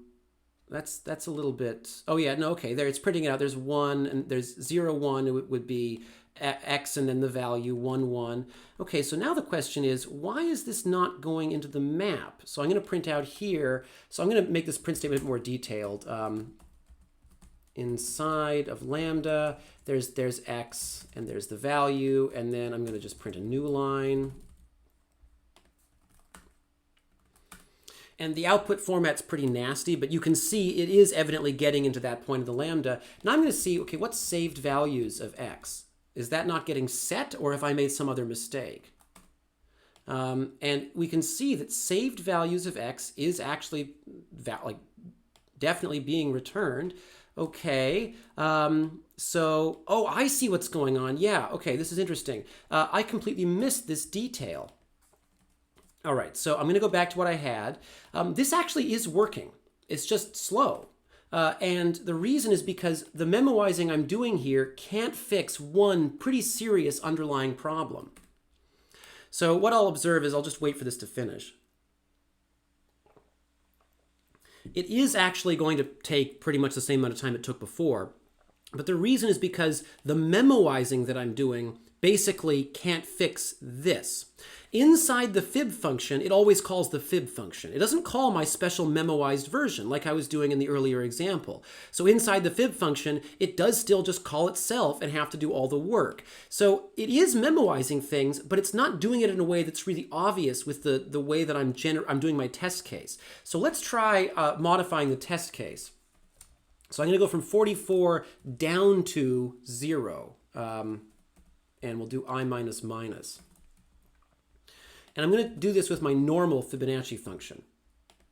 that's a little bit, oh yeah, no, okay, there it's printing it out. There's 1, and there's 0, 1, it would be x and then the value 1, 1. Okay, so now the question is, why is this not going into the map? So I'm going to print out here. So I'm going to make this print statement more detailed. Inside of lambda, there's x and there's the value, and then I'm going to just print a new line. And the output format's pretty nasty, but you can see it is evidently getting into that point of the lambda. Now I'm going to see, okay, what's saved values of x? Is that not getting set, or have I made some other mistake? And we can see that saved values of x is actually definitely being returned. Okay, so, oh, I see what's going on. Yeah, okay, this is interesting. I completely missed this detail. All right, so I'm going to go back to what I had. This actually is working. It's just slow. And the reason is because the memoizing I'm doing here can't fix one pretty serious underlying problem. So what I'll observe is I'll just wait for this to finish. It is actually going to take pretty much the same amount of time it took before, but the reason is because the memoizing that I'm doing basically can't fix this. Inside the fib function, it always calls the fib function. It doesn't call my special memoized version like I was doing in the earlier example. So inside the fib function, it does still just call itself and have to do all the work. So it is memoizing things, but it's not doing it in a way that's really obvious with the way that I'm doing my test case. So let's try modifying the test case. So I'm going to go from 44 down to 0, and we'll do I minus minus. And I'm going to do this with my normal Fibonacci function.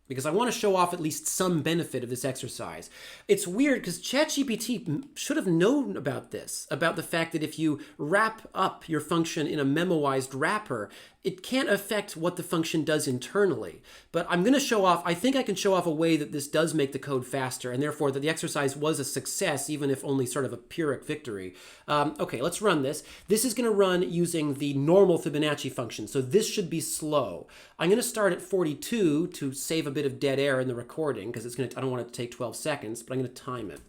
because I want to show off at least some benefit of this exercise. It's weird because ChatGPT should have known about this, about the fact that if you wrap up your function in a memoized wrapper, it can't affect what the function does internally. But I'm going to show off, I think I can show off a way that this does make the code faster, and therefore that the exercise was a success, even if only sort of a Pyrrhic victory. Okay, let's run this. This is going to run using the normal Fibonacci function, so this should be slow. I'm going to start at 42 to save a bit of dead air in the recording, because it's going to, I don't want it to take 12 seconds, but I'm going to time it.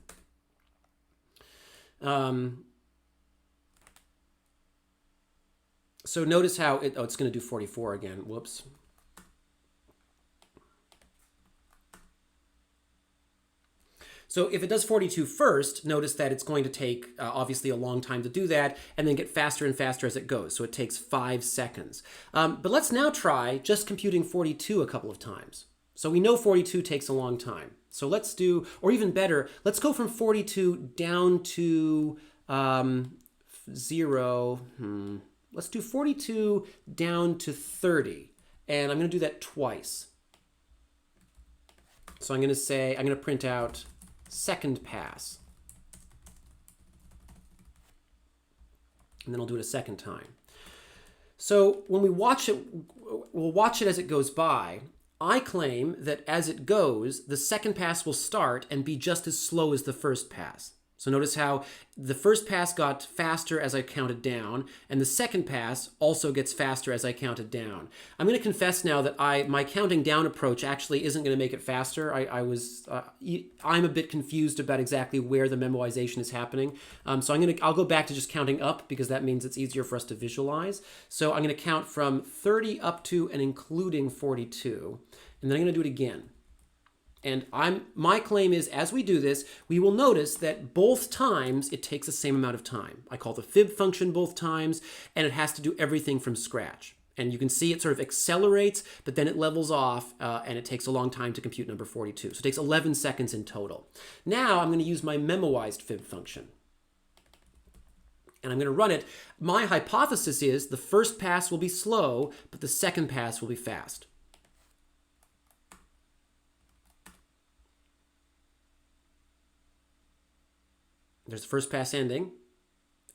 So notice how it's going to do 44 again. Whoops. So if it does 42 first, notice that it's going to take obviously a long time to do that, and then get faster and faster as it goes. So it takes 5 seconds. But let's now try just computing 42 a couple of times. So we know 42 takes a long time. So let's do, or even better, let's go from 42 down to 0. Let's do 42 down to 30. And I'm going to do that twice. So I'm going to say, I'm going to print out second pass. And then I'll do it a second time. So when we watch it, we'll watch it as it goes by. I claim that as it goes, the second pass will start and be just as slow as the first pass. So notice how the first pass got faster as I counted down, and the second pass also gets faster as I counted down. I'm going to confess now that my counting down approach actually isn't going to make it faster. I'm a bit confused about exactly where the memoization is happening. So I'll go back to just counting up, because that means it's easier for us to visualize. So I'm going to count from 30 up to and including 42, and then I'm going to do it again. And my claim is, as we do this, we will notice that both times it takes the same amount of time. I call the fib function both times, and it has to do everything from scratch. And you can see it sort of accelerates, but then it levels off, and it takes a long time to compute number 42. So it takes 11 seconds in total. Now I'm going to use my memoized fib function. And I'm going to run it. My hypothesis is the first pass will be slow, but the second pass will be fast. There's the first pass ending,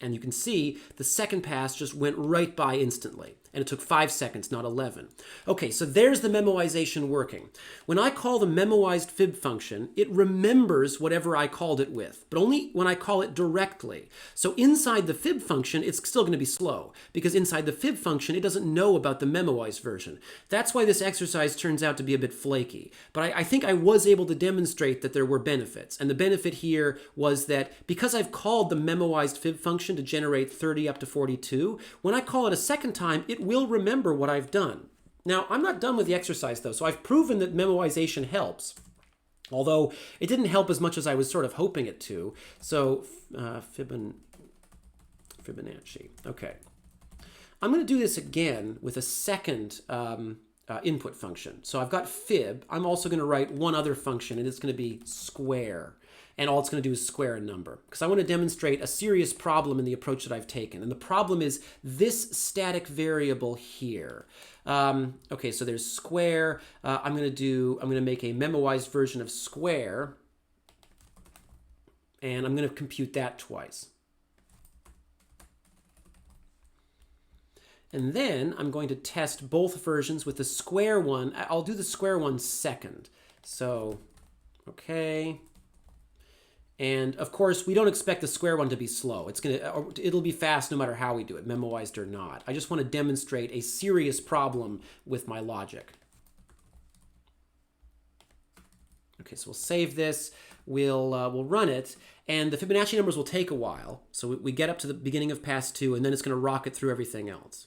and you can see the second pass just went right by instantly, and it took 5 seconds, not 11. Okay, so there's the memoization working. When I call the memoized fib function, it remembers whatever I called it with, but only when I call it directly. So inside the fib function, it's still going to be slow, because inside the fib function, it doesn't know about the memoized version. That's why this exercise turns out to be a bit flaky. But I think I was able to demonstrate that there were benefits. And the benefit here was that because I've called the memoized fib function to generate 30 up to 42, when I call it a second time, it will remember what I've done. Now, I'm not done with the exercise though, so I've proven that memoization helps, although it didn't help as much as I was sort of hoping it to. So Fibonacci, okay. I'm going to do this again with a second input function. So I've got fib. I'm also going to write one other function, and it's going to be square. And all it's going to do is square a number, because I want to demonstrate a serious problem in the approach that I've taken. And the problem is this static variable here. Okay, so there's square. I'm going to make a memoized version of square, and I'm going to compute that twice. And then I'm going to test both versions with the square one. I'll do the square one second. So, okay. And of course, we don't expect the square one to be slow. It'll be fast no matter how we do it, memoized or not. I just want to demonstrate a serious problem with my logic. Okay, so we'll save this. We'll run it, and the Fibonacci numbers will take a while. So we get up to the beginning of pass 2, and then it's going to rocket through everything else.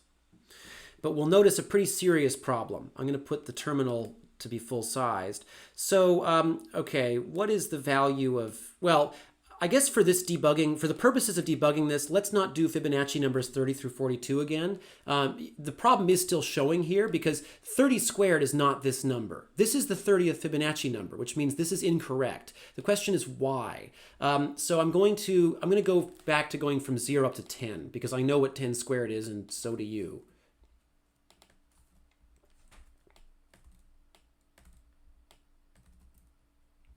But we'll notice a pretty serious problem. I'm going to put the terminal to be full-sized. So, okay, what is the value of, well, I guess for this debugging, for the purposes of debugging this, let's not do Fibonacci numbers 30 through 42 again. The problem is still showing here because 30 squared is not this number. This is the 30th Fibonacci number, which means this is incorrect. The question is why? So I'm going to go back to going from 0 up to 10 because I know what 10 squared is, and so do you.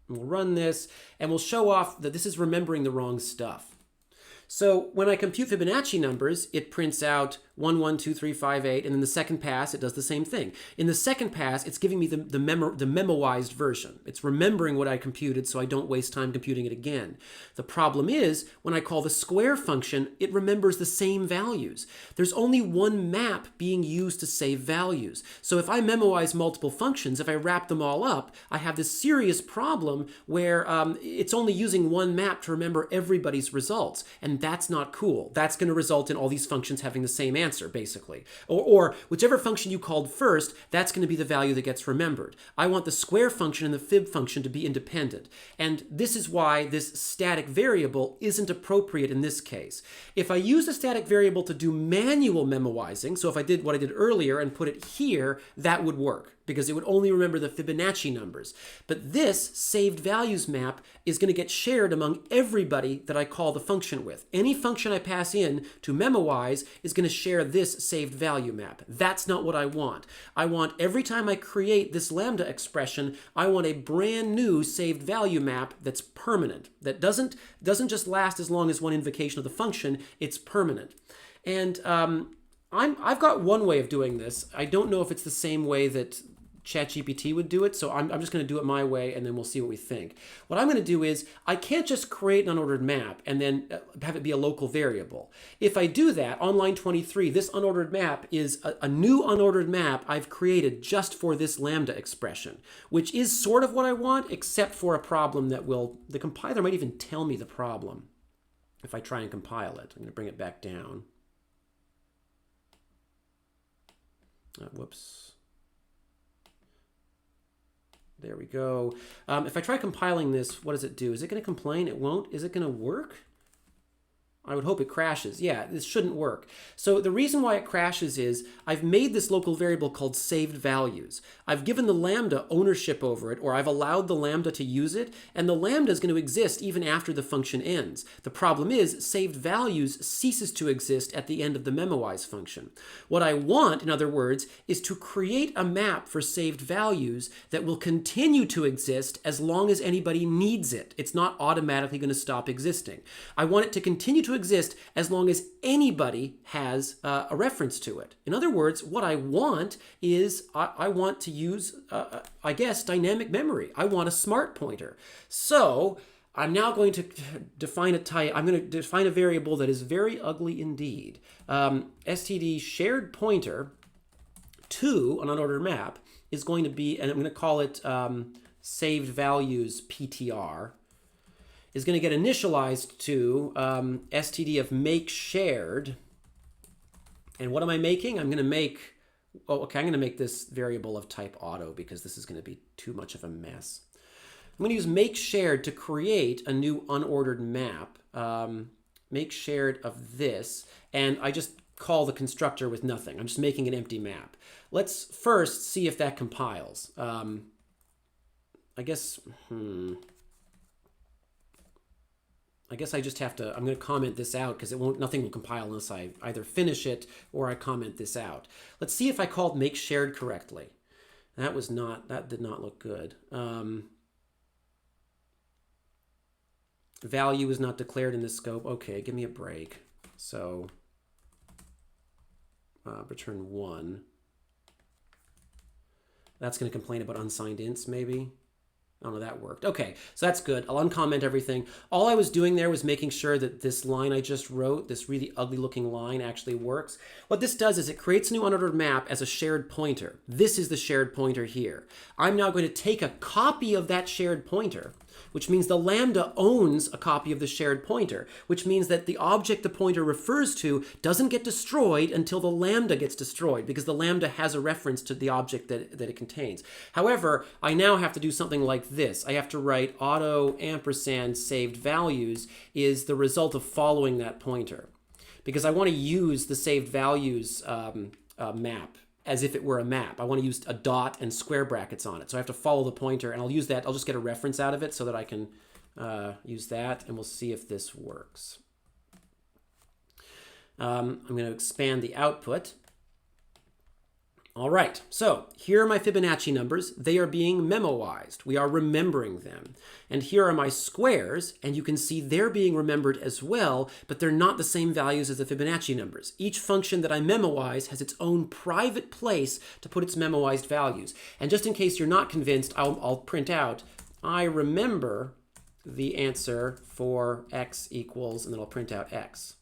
And we'll run this, and we'll show off that this is remembering the wrong stuff. So when I compute Fibonacci numbers, it prints out 1, 1, 2, 3, 5, 8, and in the second pass, it does the same thing. In the second pass, it's giving me the memoized version. It's remembering what I computed so I don't waste time computing it again. The problem is, when I call the square function, it remembers the same values. There's only one map being used to save values. So if I memoize multiple functions, if I wrap them all up, I have this serious problem where it's only using one map to remember everybody's results. And that's not cool. That's going to result in all these functions having the same answer, basically. Or whichever function you called first, that's going to be the value that gets remembered. I want the square function and the fib function to be independent. And this is why this static variable isn't appropriate in this case. If I use a static variable to do manual memoizing, so if I did what I did earlier and put it here, that would work, because it would only remember the Fibonacci numbers. But this saved values map is going to get shared among everybody that I call the function with. Any function I pass in to Memoize is going to share this saved value map. That's not what I want. I want every time I create this lambda expression, I want a brand new saved value map that's permanent, that doesn't just last as long as one invocation of the function, it's permanent. And I've got one way of doing this. I don't know if it's the same way that ChatGPT would do it, so I'm just going to do it my way, and then we'll see what we think. What I'm going to do is, I can't just create an unordered map and then have it be a local variable. If I do that, on line 23, this unordered map is a new unordered map I've created just for this lambda expression, which is sort of what I want, except for a problem that the compiler might even tell me the problem if I try and compile it. I'm going to bring it back down. Whoops. There we go. If I try compiling this, what does it do? Is it going to complain? It won't. Is it going to work? I would hope it crashes. Yeah, this shouldn't work. So the reason why it crashes is I've made this local variable called saved values. I've given the lambda ownership over it, or I've allowed the lambda to use it, and the lambda is going to exist even after the function ends. The problem is saved values ceases to exist at the end of the memoize function. What I want, in other words, is to create a map for saved values that will continue to exist as long as anybody needs it. It's not automatically going to stop existing. I want it to continue to exist as long as anybody has a reference to it. In other words, what I want is I want to use, I guess, dynamic memory. I want a smart pointer. So I'm now going to define a type. I'm going to define a variable that is very ugly indeed. std shared pointer to an unordered map is going to be, and I'm going to call it saved values PTR, is going to get initialized to std of make shared. And what am I making? I'm going to make, I'm going to make this variable of type auto, because this is going to be too much of a mess. I'm going to use make shared to create a new unordered map. Make shared of this, and I just call the constructor with nothing. I'm just making an empty map. Let's first see if that compiles. I guess I just have to, I'm going to comment this out, because nothing will compile unless I either finish it or I comment this out. Let's see if I called make shared correctly. That did not look good. Value is not declared in this scope. Okay, give me a break. So return 1. That's going to complain about unsigned ints, maybe. Oh no, that worked. Okay, so that's good. I'll uncomment everything. All I was doing there was making sure that this line I just wrote, this really ugly looking line, actually works. What this does is it creates a new unordered map as a shared pointer. This is the shared pointer here. I'm now going to take a copy of that shared pointer, which means the lambda owns a copy of the shared pointer, which means that the object the pointer refers to doesn't get destroyed until the lambda gets destroyed, because the lambda has a reference to the object that it contains. However, I now have to do something like this. I have to write auto ampersand saved values is the result of following that pointer, because I want to use the saved values map as if it were a map. I want to use a dot and square brackets on it. So I have to follow the pointer, and I'll use that. I'll just get a reference out of it so that I can use that, and we'll see if this works. I'm going to expand the output. All right, so here are my Fibonacci numbers. They are being memoized. We are remembering them. And here are my squares, and you can see they're being remembered as well, but they're not the same values as the Fibonacci numbers. Each function that I memoize has its own private place to put its memoized values. And just in case you're not convinced, I'll print out, I remember the answer for x equals, and then I'll print out x.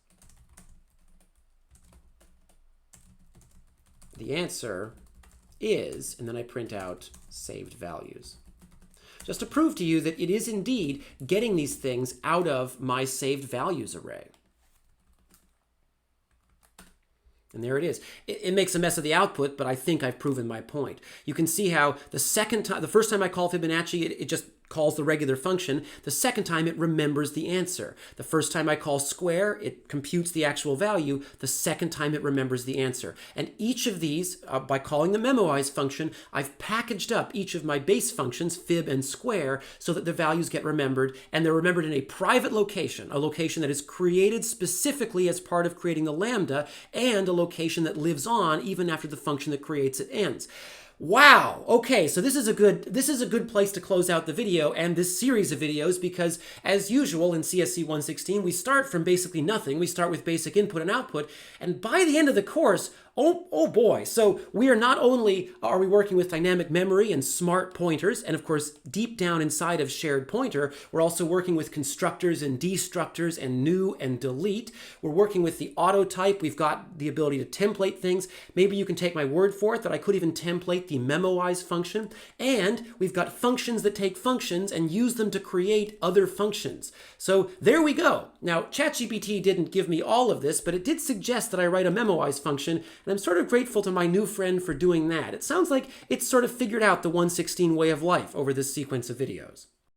The answer is, and then I print out saved values. Just to prove to you that it is indeed getting these things out of my saved values array. And there it is. It makes a mess of the output, but I think I've proven my point. You can see how the first time I call Fibonacci, it just calls the regular function. The second time, it remembers the answer. The first time I call square, it computes the actual value. The second time, it remembers the answer. And each of these, by calling the memoize function, I've packaged up each of my base functions, fib and square, so that the values get remembered, and they're remembered in a private location, a location that is created specifically as part of creating the lambda, and a location that lives on even after the function that creates it ends. Wow. Okay, so this is a good place to close out the video and this series of videos, because as usual in CSC 116, we start from basically nothing. We start with basic input and output, and by the end of the course, oh boy. So we are not only are we working with dynamic memory and smart pointers, and of course, deep down inside of shared pointer, we're also working with constructors and destructors and new and delete. We're working with the auto type. We've got the ability to template things. Maybe you can take my word for it that I could even template the memoize function. And we've got functions that take functions and use them to create other functions. So there we go. Now, ChatGPT didn't give me all of this, but it did suggest that I write a memoize function. And I'm sort of grateful to my new friend for doing that. It sounds like it's sort of figured out the 116 way of life over this sequence of videos.